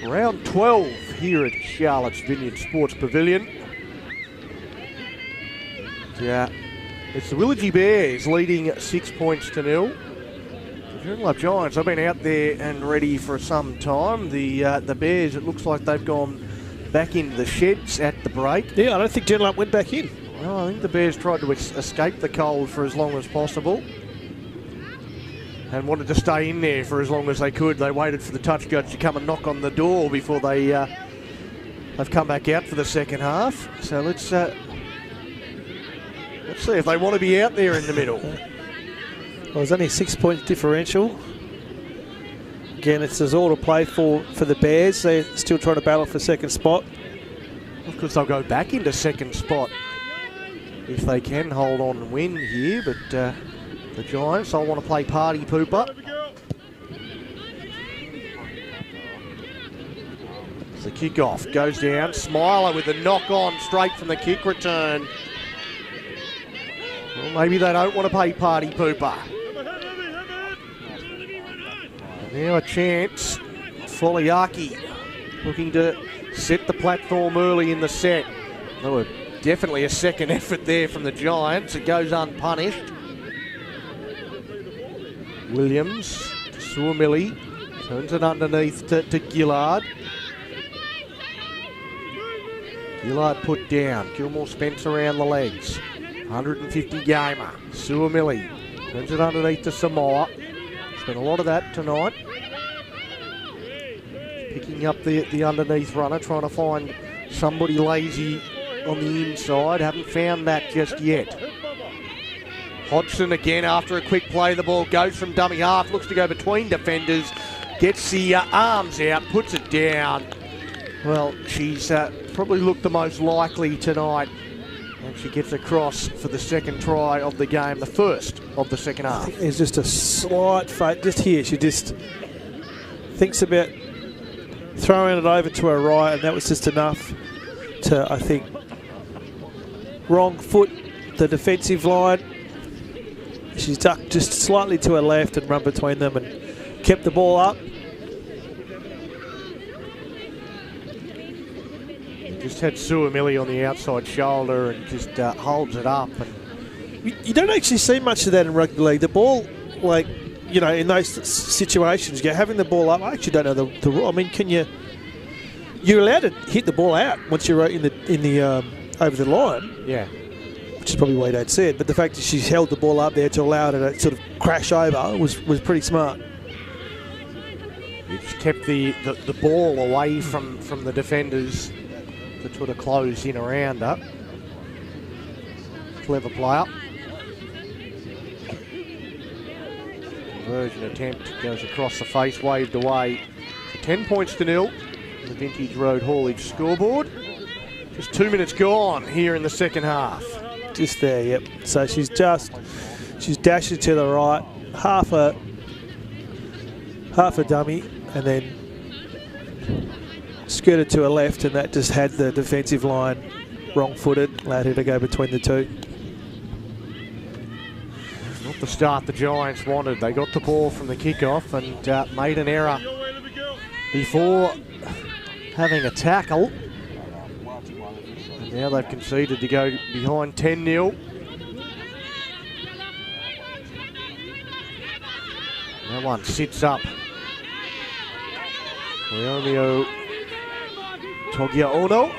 Round 12 here at Charlotte's Vineyard Sports Pavilion. It's the Willagee Bears leading 6 points to 0. The Joondalup Giants have been out there and ready for some time. The Bears, it looks like they've gone back into the sheds at the break. Yeah, I don't think Joondalup went back in. Well, I think the Bears tried to escape the cold for as long as possible and wanted to stay in there for as long as they could. They waited for the touch judge to come and knock on the door before they've come back out for the second half. So let's see if they want to be out there in the middle. Well, there's only a 6 point differential. Again, it's all to play for the Bears. They're still trying to battle for second spot. Of course, they'll go back into second spot if they can hold on and win here, but the Giants, they'll want to play party pooper. The kickoff goes down. Smiler with a knock on straight from the kick return. Well, maybe they don't want to play party pooper. Now a chance. Foliaki looking to set the platform early in the set. There were definitely a second effort there from the Giants. It goes unpunished. Williams to Suamili. Turns it underneath to Gillard. Gillard put down. Gilmore Spence around the legs. 150 gamer. Suamili turns it underneath to Samoa. There's been a lot of that tonight. Picking up the underneath runner, trying to find somebody lazy on the inside. Haven't found that just yet. Hodgson again after a quick play. The ball goes from dummy half, looks to go between defenders, gets the arms out, puts it down. Well, she's probably looked the most likely tonight, and she gets across for the second try of the game, the first of the second half. I think there's just a slight fake just here. She just thinks about throwing it over to her right, and that was just enough to, I think, wrong foot the defensive line. She's ducked just slightly to her left and run between them and kept the ball up. Just had Suamili on the outside shoulder and just holds it up. And you don't actually see much of that in rugby league. The ball, like, you know, in those situations, you're having the ball up. I actually don't know the rule. I mean, can you? You're allowed to hit the ball out once you're in the over the line. Yeah. Which is probably why you don't see it. But the fact that she's held the ball up there to allow it to sort of crash over was pretty smart. It's kept the ball away from the defenders that sort of closed in around her. Clever player. Conversion attempt goes across the face, waved away. 10 points to 0. The Vintage Road Haulage scoreboard. Just 2 minutes gone here in the second half. Just there, yep. So she's dashing to the right, half a dummy, and then skirted to her left, and that just had the defensive line wrong-footed, allowed her to go between the two. Not the start the Giants wanted. They got the ball from the kickoff and made an error before having a tackle. And now they've conceded to go behind 10-0. That one sits up. Leonio Togiaono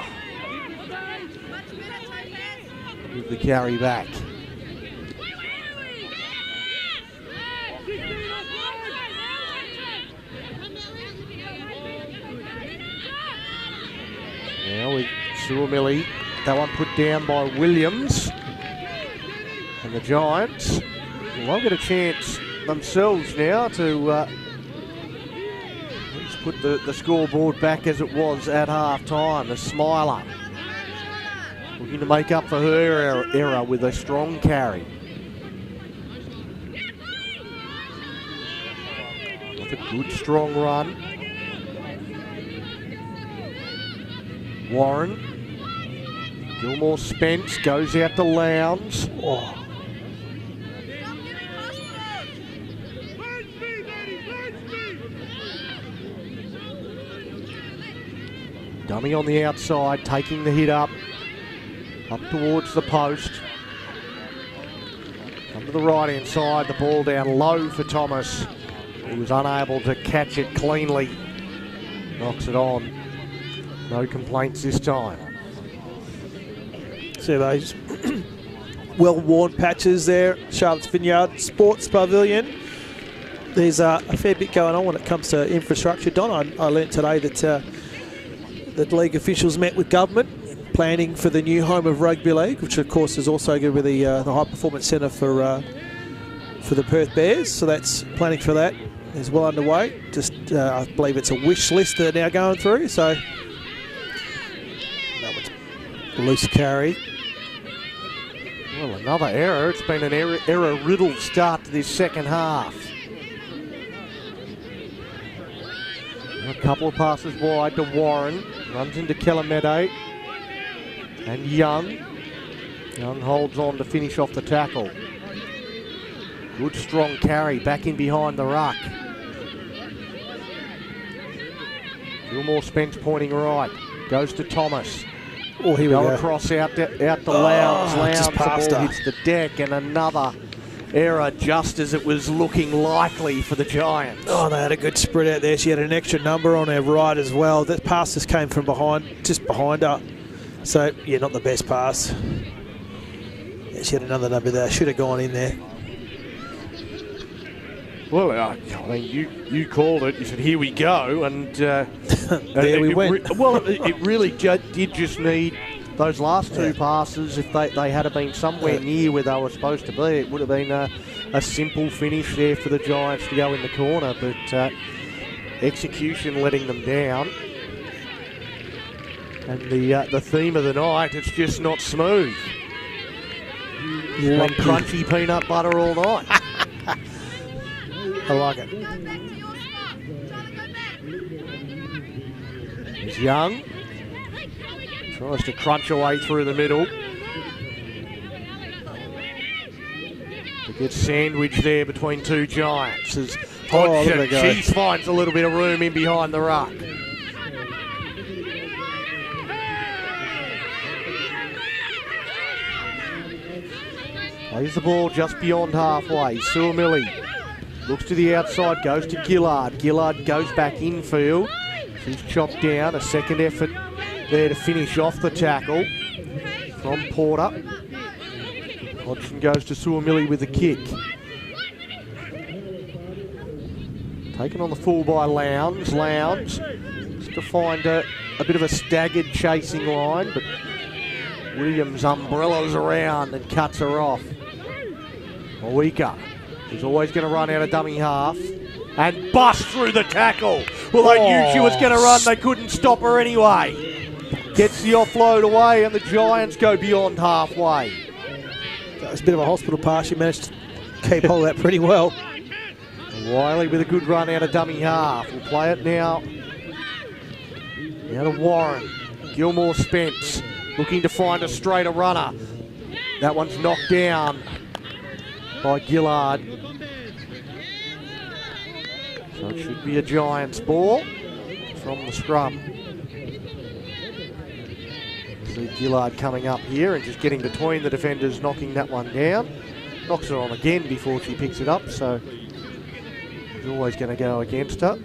with the carry back. Now with Suamili, that one put down by Williams. And the Giants will get a chance themselves now to let's put the scoreboard back as it was at half-time. The Smiler looking to make up for her error with a strong carry. With a good strong run. Warren. Gilmore Spence goes out to Lowndes. Oh. Dummy on the outside, taking the hit up towards the post. Come to the right-hand side, the ball down low for Thomas. He was unable to catch it cleanly. Knocks it on. No complaints this time. See those well-worn patches there. Charlotte's Vineyard Sports Pavilion. There's a fair bit going on when it comes to infrastructure. Don, I learnt today that league officials met with government planning for the new home of rugby league, which of course is also going to be the high performance centre for the Perth Bears. So that's planning for that is well underway. Just I believe it's a wish list that they're now going through. So that one's a loose carry. Well, another error. It's been an error-riddled start to this second half. A couple of passes wide to Warren. Runs into Kelamede. And Young. Young holds on to finish off the tackle. Good strong carry back in behind the ruck. Gilmore Spence pointing right. Goes to Thomas. Oh, here we go. Across out to Lowndes. Lowndes, the ball hits the deck, and another error just as it was looking likely for the Giants. Oh, they had a good spread out there. She had an extra number on her right as well. That pass just came from behind, just behind her. So, yeah, not the best pass. Yeah, she had another number there. Should have gone in there. Well, I mean, you called it. You said, here we go. And there we went. It really did just need those last two passes. If they had been somewhere near where they were supposed to be, it would have been a simple finish there for the Giants to go in the corner. But execution letting them down. And the theme of the night, it's just not smooth. It's been crunchy peanut butter all night. I like it. He's Young. Tries to crunch away through the middle. To get sandwiched there between two Giants as Hodgson, she finds a little bit of room in behind the ruck. Plays the ball just beyond halfway. Suamili looks to the outside, goes to Gillard. Gillard goes back infield. She's chopped down. A second effort there to finish off the tackle from Porter. Hodgson goes to Suamili with the kick. Taken on the full by Lowndes. Lowndes just to find a bit of a staggered chasing line, but Williams umbrellas around and cuts her off. Mawika is always going to run out of dummy half and bust through the tackle. Well, they knew she was going to run. They couldn't stop her anyway. Gets the offload away and the Giants go beyond halfway. That was a bit of a hospital pass. She managed to keep hold of that pretty well. Wiley with a good run out of dummy half. We'll play it now. Now to Warren. Gilmore Spence looking to find a straighter runner. That one's knocked down by Gillard. So it should be a Giants ball from the scrum. See Gillard coming up here and just getting between the defenders, knocking that one down. Knocks it on again before she picks it up, so he's always going to go against her.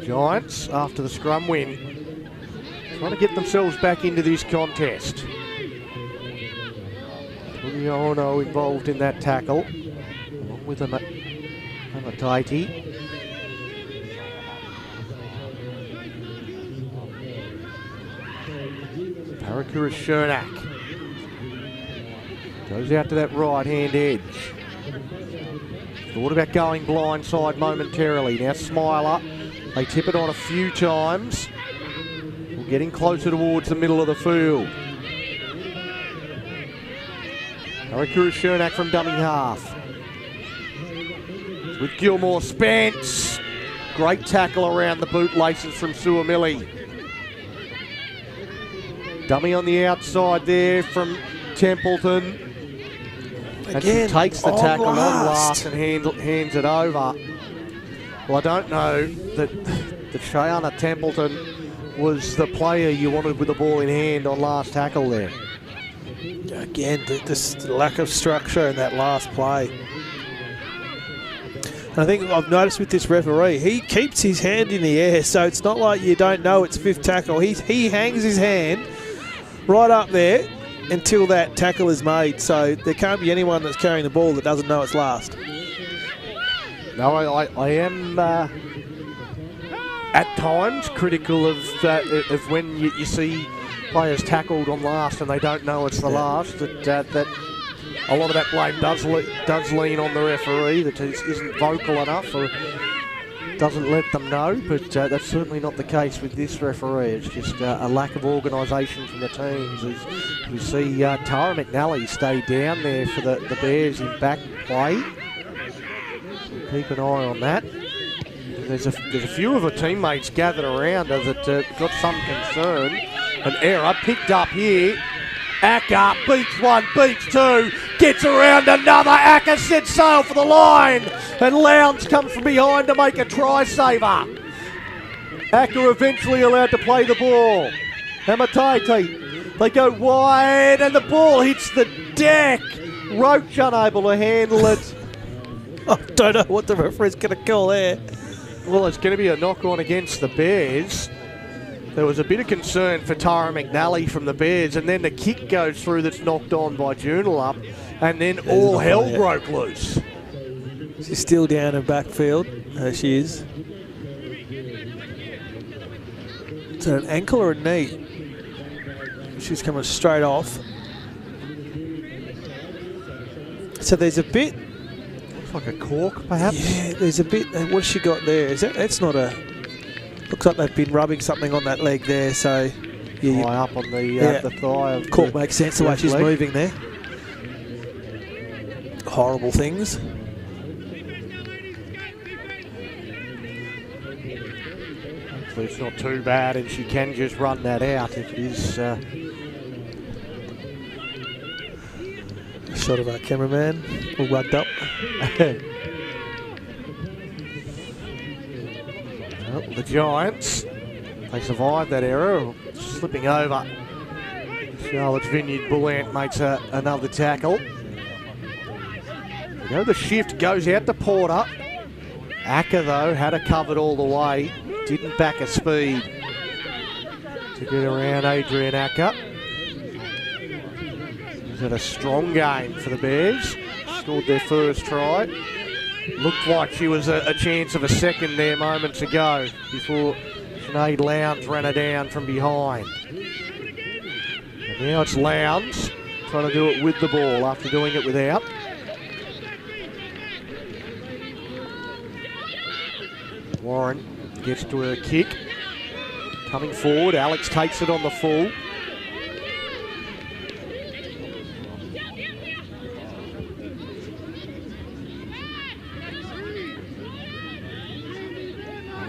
Giants, after the scrum win, trying to get themselves back into this contest. Puliono involved in that tackle, along with Amataiti. Parakura Shernak goes out to that right-hand edge. Thought about going blindside momentarily. Now Smiler. They tip it on a few times. We're getting closer towards the middle of the field. Parakura Shernak from dummy half. With Gilmore Spence. Great tackle around the bootlaces from Suamili. Dummy on the outside there from Templeton. And she takes the tackle on last and hands it over. Well, I don't know that Shayana Templeton was the player you wanted with the ball in hand on last tackle there. Again, the lack of structure in that last play. And I think I've noticed with this referee, he keeps his hand in the air, so it's not like you don't know it's fifth tackle. He hangs his hand right up there until that tackle is made, so there can't be anyone that's carrying the ball that doesn't know it's last. No, I am at times critical of when you see players tackled on last and they don't know it's the last. That a lot of that blame does lean on the referee that isn't vocal enough or doesn't let them know. But that's certainly not the case with this referee. It's just a lack of organisation from the teams. As we see Tara McNally stay down there for the Bears in back play. Keep an eye on that. There's a few of her teammates gathered around her that got some concern. An error picked up here. Acker beats one, beats two, gets around another. Acker sets sail for the line. And Lowndes comes from behind to make a try saver. Acker eventually allowed to play the ball. Hamatate, they go wide and the ball hits the deck. Roach unable to handle it. I don't know what the referee's going to call there. Well, it's going to be a knock-on against the Bears. There was a bit of concern for Tara McNally from the Bears, and then the kick goes through that's knocked on by Joondalup, and then all hell broke loose. She's still down in backfield. She is. Is it an ankle or a knee? She's coming straight off. So there's a bit. Like a cork, perhaps? Yeah, there's a bit. What's she got there? That's not a. Looks like they've been rubbing something on that leg there. So, yeah, high up on the thigh. Of cork makes sense the way she's leg. moving there. Horrible things. Hopefully it's not too bad, and she can just run that out if it is. Shot of our cameraman, all rugged up. Well, the Giants, they survived that error, slipping over. Charlotte's Vineyard Bullant makes another tackle. You know, the shift goes out to Porter. Acker, though, had her covered all the way. Didn't back her speed to get around Adrian Acker. Is it a strong game for the Bears? Scored their first try. Looked like she was a chance of a second there moments ago before Sinead Lowndes ran her down from behind. And now it's Lowndes trying to do it with the ball after doing it without. Warren gets to her kick. Coming forward, Alex takes it on the full.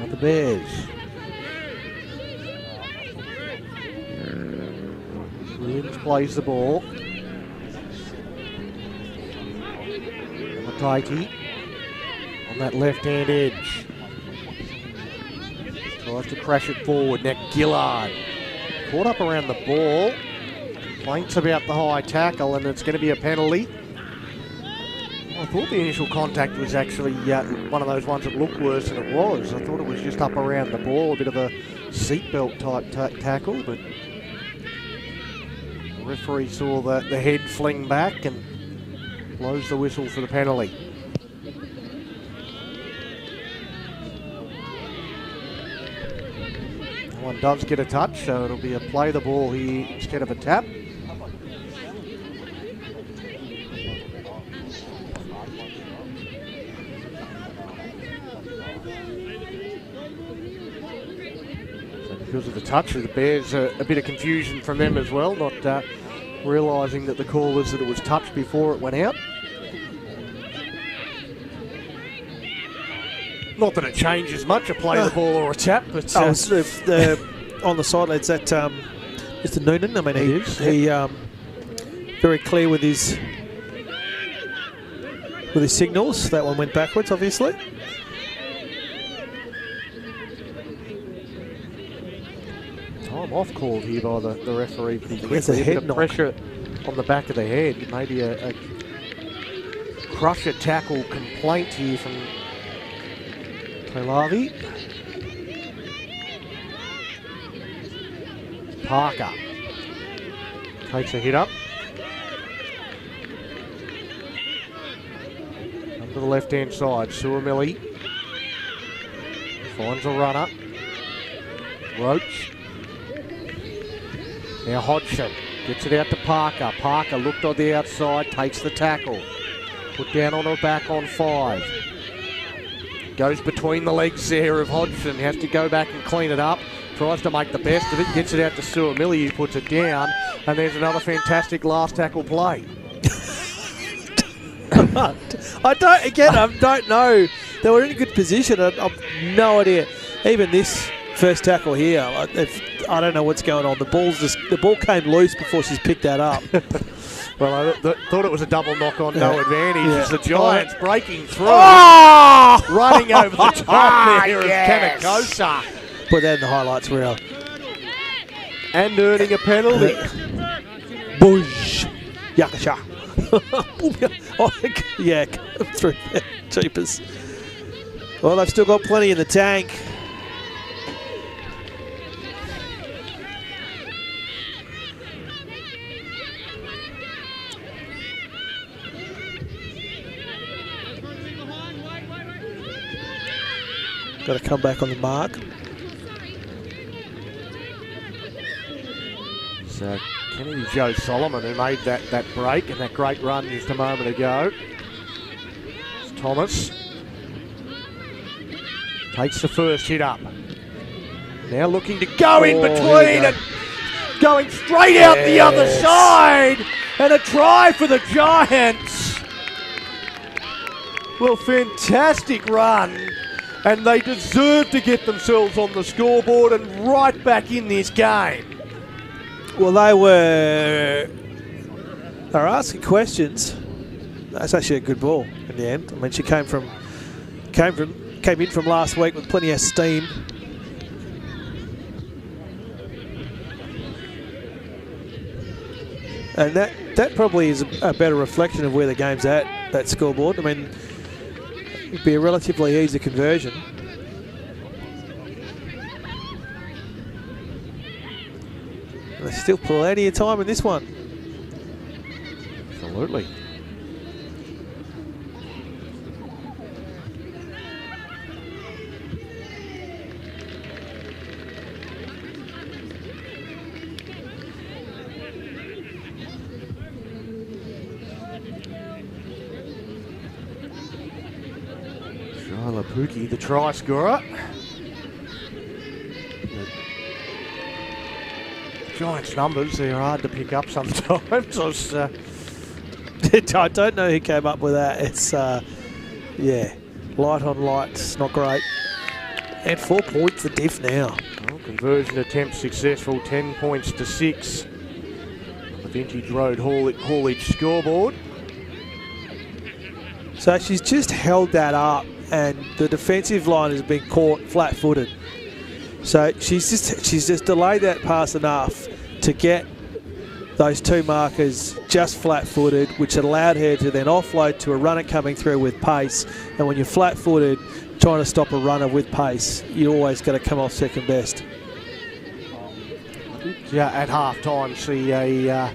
The Bears. Williams plays the ball. Mataiti on that left-hand edge. Tries to crash it forward. Now Gillard caught up around the ball. Complaints about the high tackle, and it's going to be a penalty. I thought the initial contact was actually one of those ones that looked worse than it was. I thought it was just up around the ball, a bit of a seatbelt type tackle, but the referee saw the head fling back and blows the whistle for the penalty. One does get a touch, so it'll be a play the ball here instead of a tap. Because of the touch, the Bears, a bit of confusion from them as well, not realising that the call was that it was touched before it went out. Not that it changes much, a play the ball or a tap, but... on the sidelines, that Mr. Noonan, I mean, he very clear with his with his signals. That one went backwards, obviously. Time off called here by the referee. There's a head knock. Pressure on the back of the head. Maybe a crusher tackle complaint here from Pregame. Parker takes a hit up. Up to the left-hand side, Suamili finds a runner. Roach. Now Hodgson gets it out to Parker. Parker looked on the outside, takes the tackle. Put down on her back on 5. Goes between the legs there of Hodgson. Has to go back and clean it up. Tries to make the best of it. Gets it out to Suamili, who puts it down. And there's another fantastic last tackle play. I don't know. They were in a good position. I've no idea. Even this first tackle here, I don't know what's going on. The ball came loose before she's picked that up. Well, I thought it was a double knock on, no advantage. It's the Giants breaking through. Running over the top there of Kanakosa. Put that in the highlights reel. And earning a penalty. Bush. Yakasha. Oh, yeah, come through there. Jeepers. Well, they've still got plenty in the tank. Got to come back on the mark. So Kennedy Joe Solomon, who made that break and that great run just a moment ago. It's Thomas takes the first hit up. Now looking to go in between and going straight out the other side. And a try for the Giants. Well, fantastic run. And they deserve to get themselves on the scoreboard and right back in this game. Well, they were asking questions. That's actually a good ball in the end. I mean, she came in from last week with plenty of steam. And that probably is a better reflection of where the game's at, that scoreboard. I mean, it'd be a relatively easy conversion. There's still plenty of time in this one. Absolutely. Pookie, the try scorer. Giants numbers, they're hard to pick up sometimes. I don't know who came up with that. It's, yeah, light on light, it's not great. And 4 points the diff now. Well, conversion attempt successful, 10 points to 6. The Vintage Road haulage scoreboard. So she's just held that up, and the defensive line has been caught flat-footed. So she's just delayed that pass enough to get those two markers just flat-footed, which allowed her to then offload to a runner coming through with pace. And when you're flat-footed, trying to stop a runner with pace, you always got to come off second best. Yeah, at half-time, see a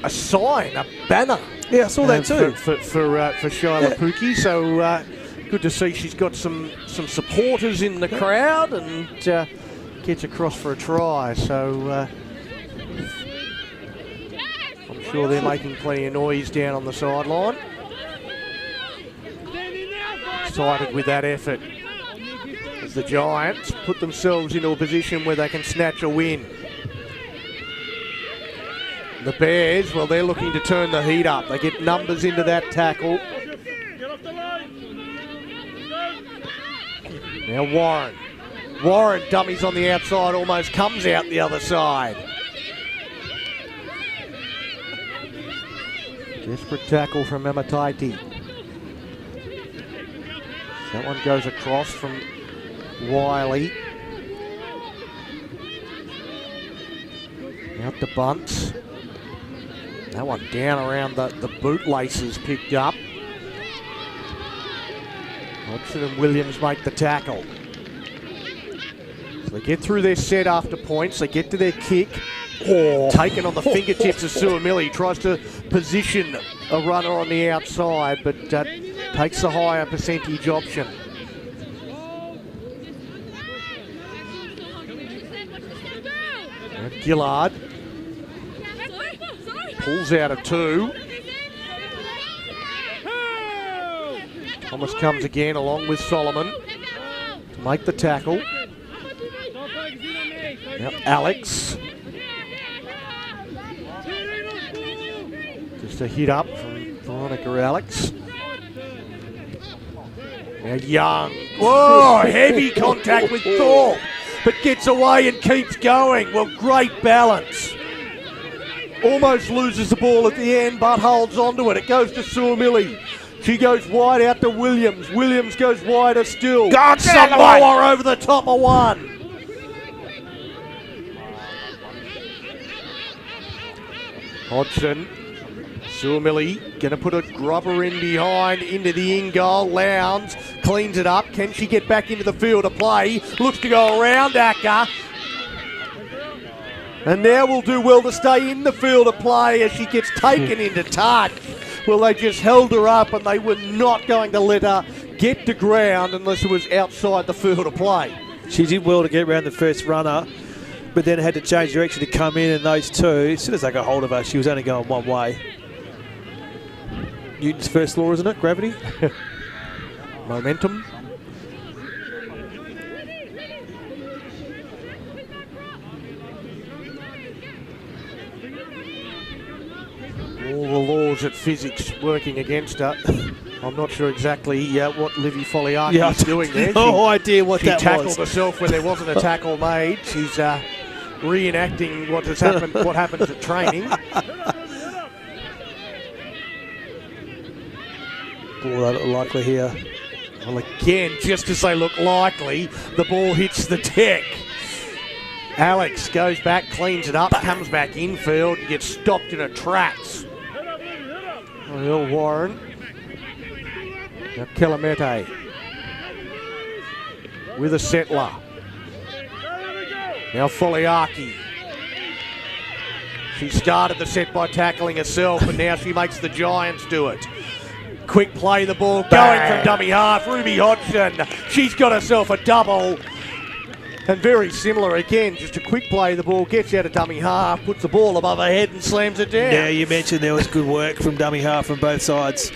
sign, a banner. Yeah, I saw that too. For Shyla Pookie, so good to see she's got some supporters in the crowd and gets across for a try. So I'm sure they're making plenty of noise down on the sideline. Excited with that effort as the Giants put themselves into a position where they can snatch a win. The Bears, well, they're looking to turn the heat up. They get numbers into that tackle. Now Warren. Warren dummies on the outside, almost comes out the other side. Desperate tackle from Amataiti. That one goes across from Wiley. Out to Bunce. That one down around the bootlaces picked up. Hodgson and Williams make the tackle. So they get through their set after points. They get to their kick. Taken on the fingertips of Suamili. Tries to position a runner on the outside, but takes the higher percentage option. And Gillard pulls out a 2. Thomas comes again along with Solomon to make the tackle. Now Alex. Just a hit up from Veronica Alex. Now Young. Whoa, heavy contact with Thorpe, but gets away and keeps going. Well, great balance. Almost loses the ball at the end, but holds onto it. It goes to Suamili. She goes wide out to Williams. Williams goes wider still. Samoa over the top of one. Hodgson. Suamili going to put a grubber in behind into the in goal. Lowndes cleans it up. Can she get back into the field of play? Looks to go around Acker. And now will do well to stay in the field of play as she gets taken into touch. Well, they just held her up and they were not going to let her get to ground unless it was outside the field of play. She did well to get around the first runner, but then had to change direction to come in, and those two, as soon as they got hold of her, she was only going one way. Newton's first law, isn't it? Gravity? Momentum. All the laws at physics working against her. I'm not sure exactly what Livy Foliaki is doing there. No idea what that was. She tackled herself when there wasn't a tackle made. She's reenacting what has happened. What happens at training. Ball they look likely here. Well, again, just as they look likely, the ball hits the deck. Alex goes back, cleans it up, comes back infield, and gets stopped in her tracks. Well, Warren. Now Kelamete with a settler. Now Foliaki. She started the set by tackling herself, and now she makes the Giants do it. Quick play, the ball going from dummy half. Ruby Hodgson, she's got herself a double. And very similar again, just a quick play, the ball gets out of dummy half, puts the ball above her head and slams it down. Yeah, you mentioned there was good work from dummy half from both sides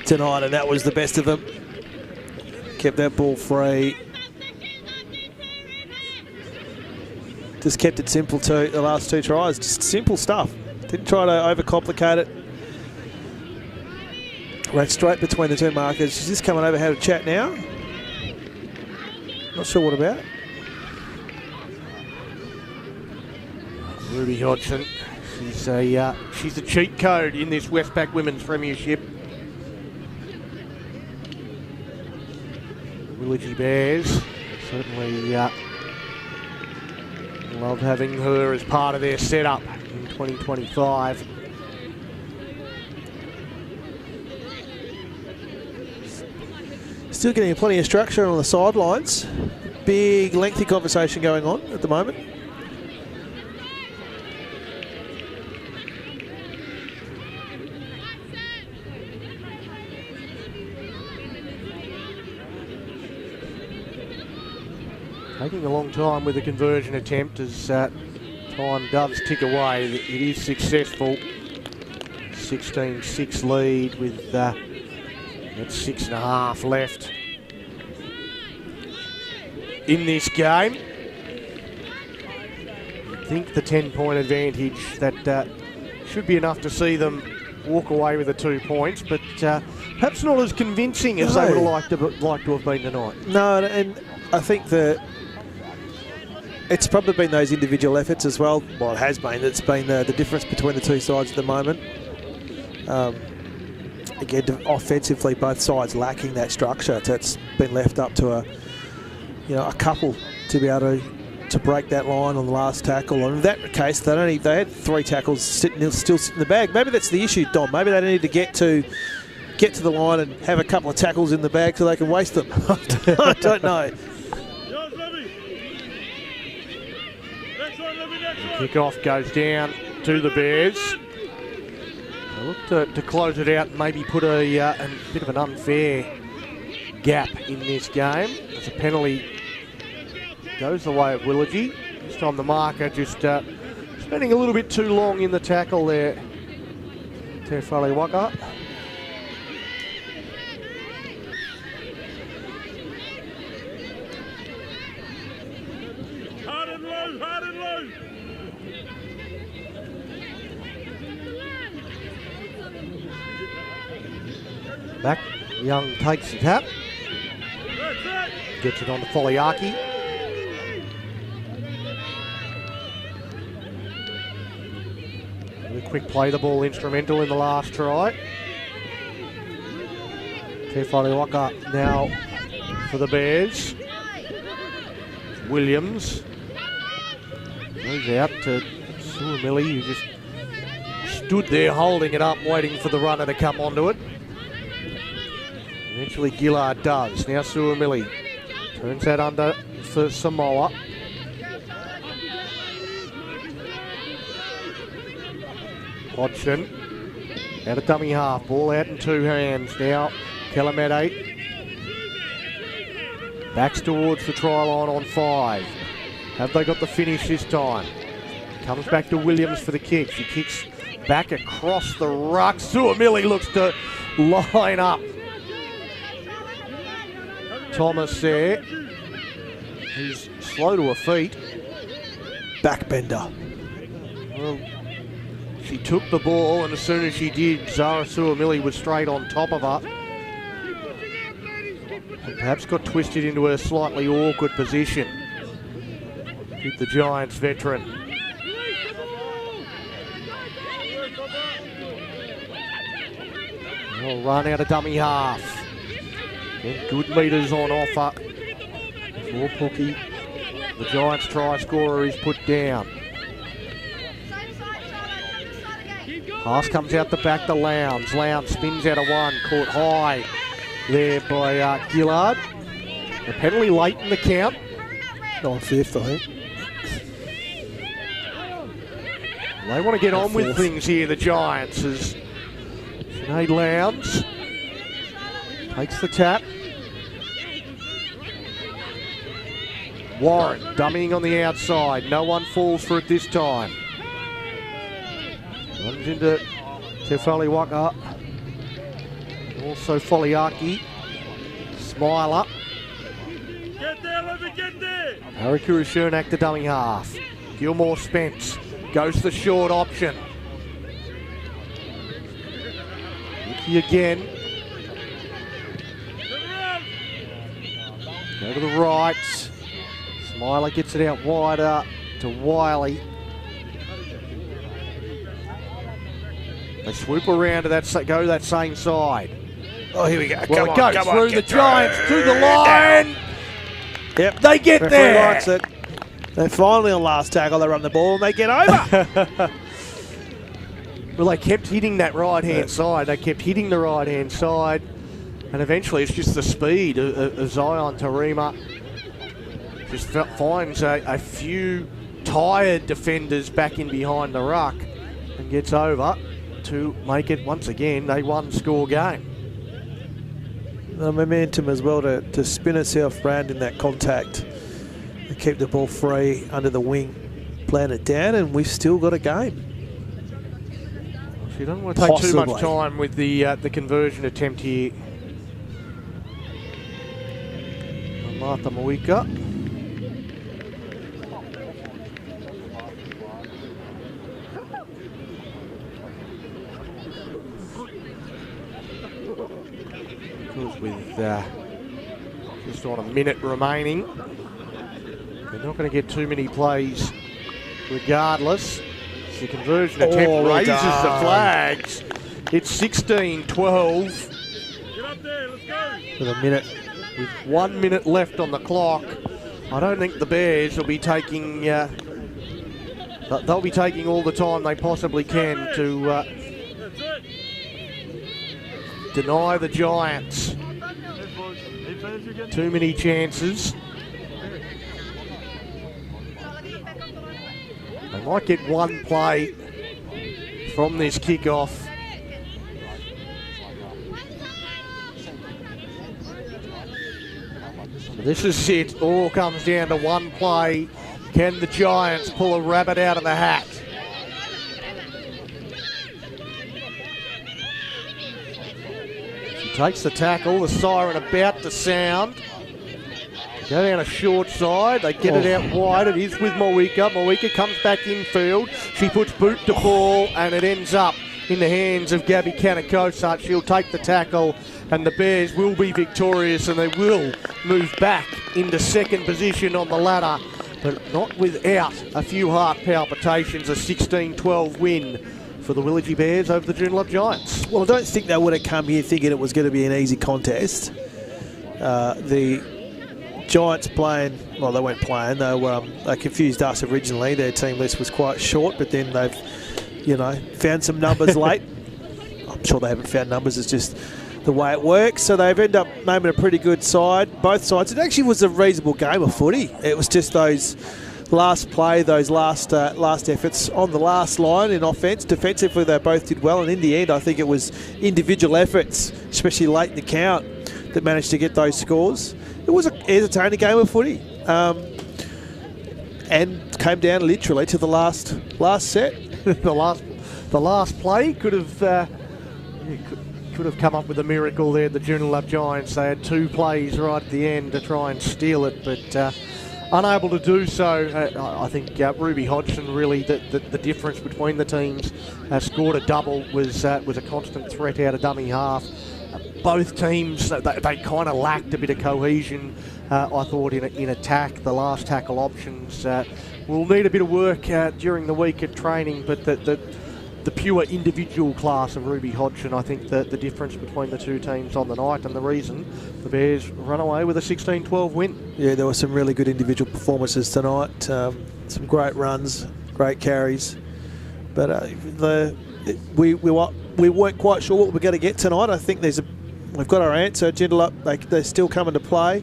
tonight, and that was the best of them. Kept that ball free. Just kept it simple too, the last 2 tries. Just simple stuff. Didn't try to overcomplicate it. Ran straight between the 2 markers. She's just coming over, had a chat now. Not sure what about. Ruby Hodgson, she's a cheat code in this Westpac Women's Premiership. Willagee Bears certainly love having her as part of their setup in 2025. Still getting plenty of structure on the sidelines. Big, lengthy conversation going on at the moment. Taking a long time with the conversion attempt as time does tick away. It is successful. 16-6 lead with that's 6.5 left in this game. I think the 10-point advantage that should be enough to see them walk away with the 2 points, but perhaps not as convincing as they would have liked to have been tonight. No, and I think that it's probably been those individual efforts as well. Well, it has been. It's been the difference between the 2 sides at the moment. again, offensively, both sides lacking that structure. That's been left up to a couple to be able to break that line on the last tackle. And in that case, they had 3 tackles still sitting in the bag. Maybe that's the issue, Dom. Maybe they need to get to the line and have a couple of tackles in the bag so they can waste them. I don't know. Kickoff goes down to the Bears. They look to close it out and maybe put a bit of an unfair gap in this game. As a penalty goes the way of Willagee. This time the marker just spending a little bit too long in the tackle there. Te Whaliwaka. Hard and low, hard and low. Back, Young takes the tap. Gets it on to Foliaki. Really quick play, the ball instrumental in the last try. Te Whaliwaka now for the Bears. Williams goes out to Suamili, who just stood there holding it up, waiting for the runner to come onto it. Eventually Gillard does. Now Suamili turns that under for Samoa. Hodgson out of dummy half. Ball out in 2 hands. Now Calamete backs towards the try line on 5. Have they got the finish this time? Comes back to Williams for the kick. She kicks back across the ruck. Suamili looks to line up Thomas there, who's slow to her feet. Backbender. Well, she took the ball, and as soon as she did, Zara Suamili was straight on top of her. And perhaps got twisted into a slightly awkward position. Hit the Giants veteran. Well, run out of dummy half. And good meters on offer for Pookie. The Giants try scorer is put down. Pass comes out the back to Lowndes. Lowndes spins out of 1, caught high there by Gillard. A penalty late in the count. 9/5, I think. They want to get on with things here, the Giants, as Sinead Lowndes takes the tap. Warren dummying on the outside. No one falls for it this time. Runs into Te Whaliwaka. Also Foliaki. Smiler. Get there, Levy, get there. Harakura Shernak to dummy half. Gilmore Spence goes the short option. Mickey again. Go to the right. Smiler gets it out wider to Wiley. They swoop around to that same side. Oh, here we go. Well, it goes through the Giants to the line. Yep. They get there. Likes it. They're finally on last tackle. They run the ball and they get over. Well, they kept hitting that right-hand side. They kept hitting the right-hand side. And eventually it's just the speed of Zion Tarima. Just finds a few tired defenders back in behind the ruck and gets over to make it, once again, a one-score game. The momentum as well to spin itself round in that contact and keep the ball free under the wing, plan it down, and we've still got a game. So you don't want to take too much time with the conversion attempt here. Martha Moika. With just on a minute remaining, they're not going to get too many plays regardless. The conversion attempt raises the flags. It's 16-12 Get up there, let's go. With a minute. with 1 minute left on the clock. I don't think the Bears will be taking. They'll be taking all the time they possibly can to That's it. deny the Giants too many chances. They might get one play from this kickoff. This is it. All comes down to one play. Can the Giants pull a rabbit out of the hat? She takes the tackle. The siren about to sound. Go down a short side. They get it out wide. It is with Moeka. Moeka comes back infield. She puts boot to ball, and it ends up in the hands of Gabby Kanakosat. She'll take the tackle, and the Bears will be victorious, and they will move back into second position on the ladder, but not without a few heart palpitations. A 16-12 win for the Willagee Bears over the Joondalup Giants. Well, I don't think they would have come here thinking it was going to be an easy contest. The Giants playing, well, they weren't playing. They confused us originally. Their team list was quite short, but then they've, found some numbers late. I'm sure they haven't found numbers. It's just the way it works. So they've ended up naming a pretty good side, both sides. It actually was a reasonable game of footy. It was just those last play, those last efforts on the last line in offence. Defensively, they both did well, and in the end, I think it was individual efforts, especially late in the count, that managed to get those scores. It was an entertaining game of footy, and came down literally to the last set. the last play could have come up with a miracle there. The Joondalup Giants, they had two plays right at the end to try and steal it, but unable to do so. I think Ruby Hodgson, really the difference between the teams, scored a double, was a constant threat out of dummy half. Both teams, they kind of lacked a bit of cohesion, I thought, in attack. The last tackle options will need a bit of work during the week at training, but the pure individual class of Ruby Hodgson, I think the difference between the two teams on the night, and the reason the Bears run away with a 16-12 win. Yeah, there were some really good individual performances tonight. Some great runs, great carries, but we weren't quite sure what we're going to get tonight. I think we've got our answer. Joondalup, they're still coming to play.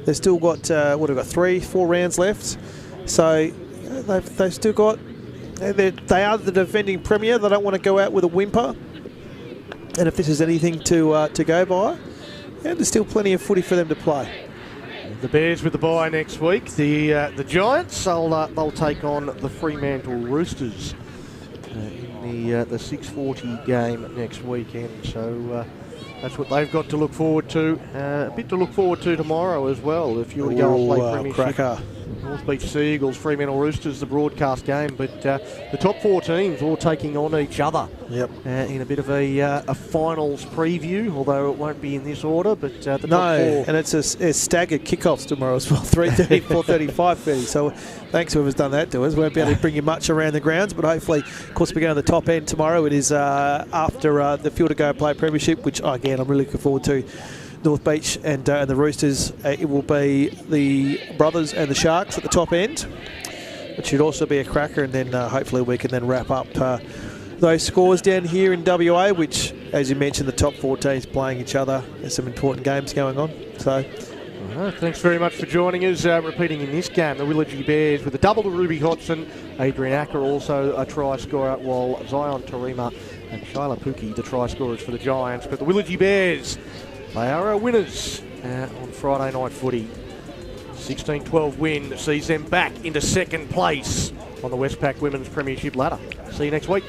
They've still got 3-4 rounds left, so they've still got. They are the defending premier. They don't want to go out with a whimper, and if this is anything to go by, there's still plenty of footy for them to play. The Bears with the bye next week. The Giants, they'll take on the Fremantle Roosters in the 6:40 game next weekend. So that's what they've got to look forward to. A bit to look forward to tomorrow as well. If you were to go and play Premiership. Cracker. North Beach Seagulls, Fremantle Roosters, the broadcast game, but the top four teams all taking on each other. Yep. In a bit of a finals preview, although it won't be in this order. But the top four. And it's staggered kickoffs tomorrow as well, 3:30, 4:30, 5:30. So thanks whoever's done that to us. Won't be able to bring you much around the grounds, but hopefully, of course, we go to the top end tomorrow. It is after the field to go play Premiership, which again I'm really looking forward to. North Beach and the Roosters, it will be the Brothers and the Sharks at the top end, which should also be a cracker, and then hopefully we can then wrap up those scores down here in WA, which, as you mentioned, the top four teams playing each other. There's some important games going on. So, thanks very much for joining us. Repeating in this game, the Willagee Bears with a double to Ruby Hodgson, Adrian Acker also a try scorer, while Zion Tarima and Shyla Pookie the try scorers for the Giants. But the Willagee Bears, they are our winners on Friday night footy. 16-12 win sees them back into second place on the Westpac Women's Premiership ladder. See you next week.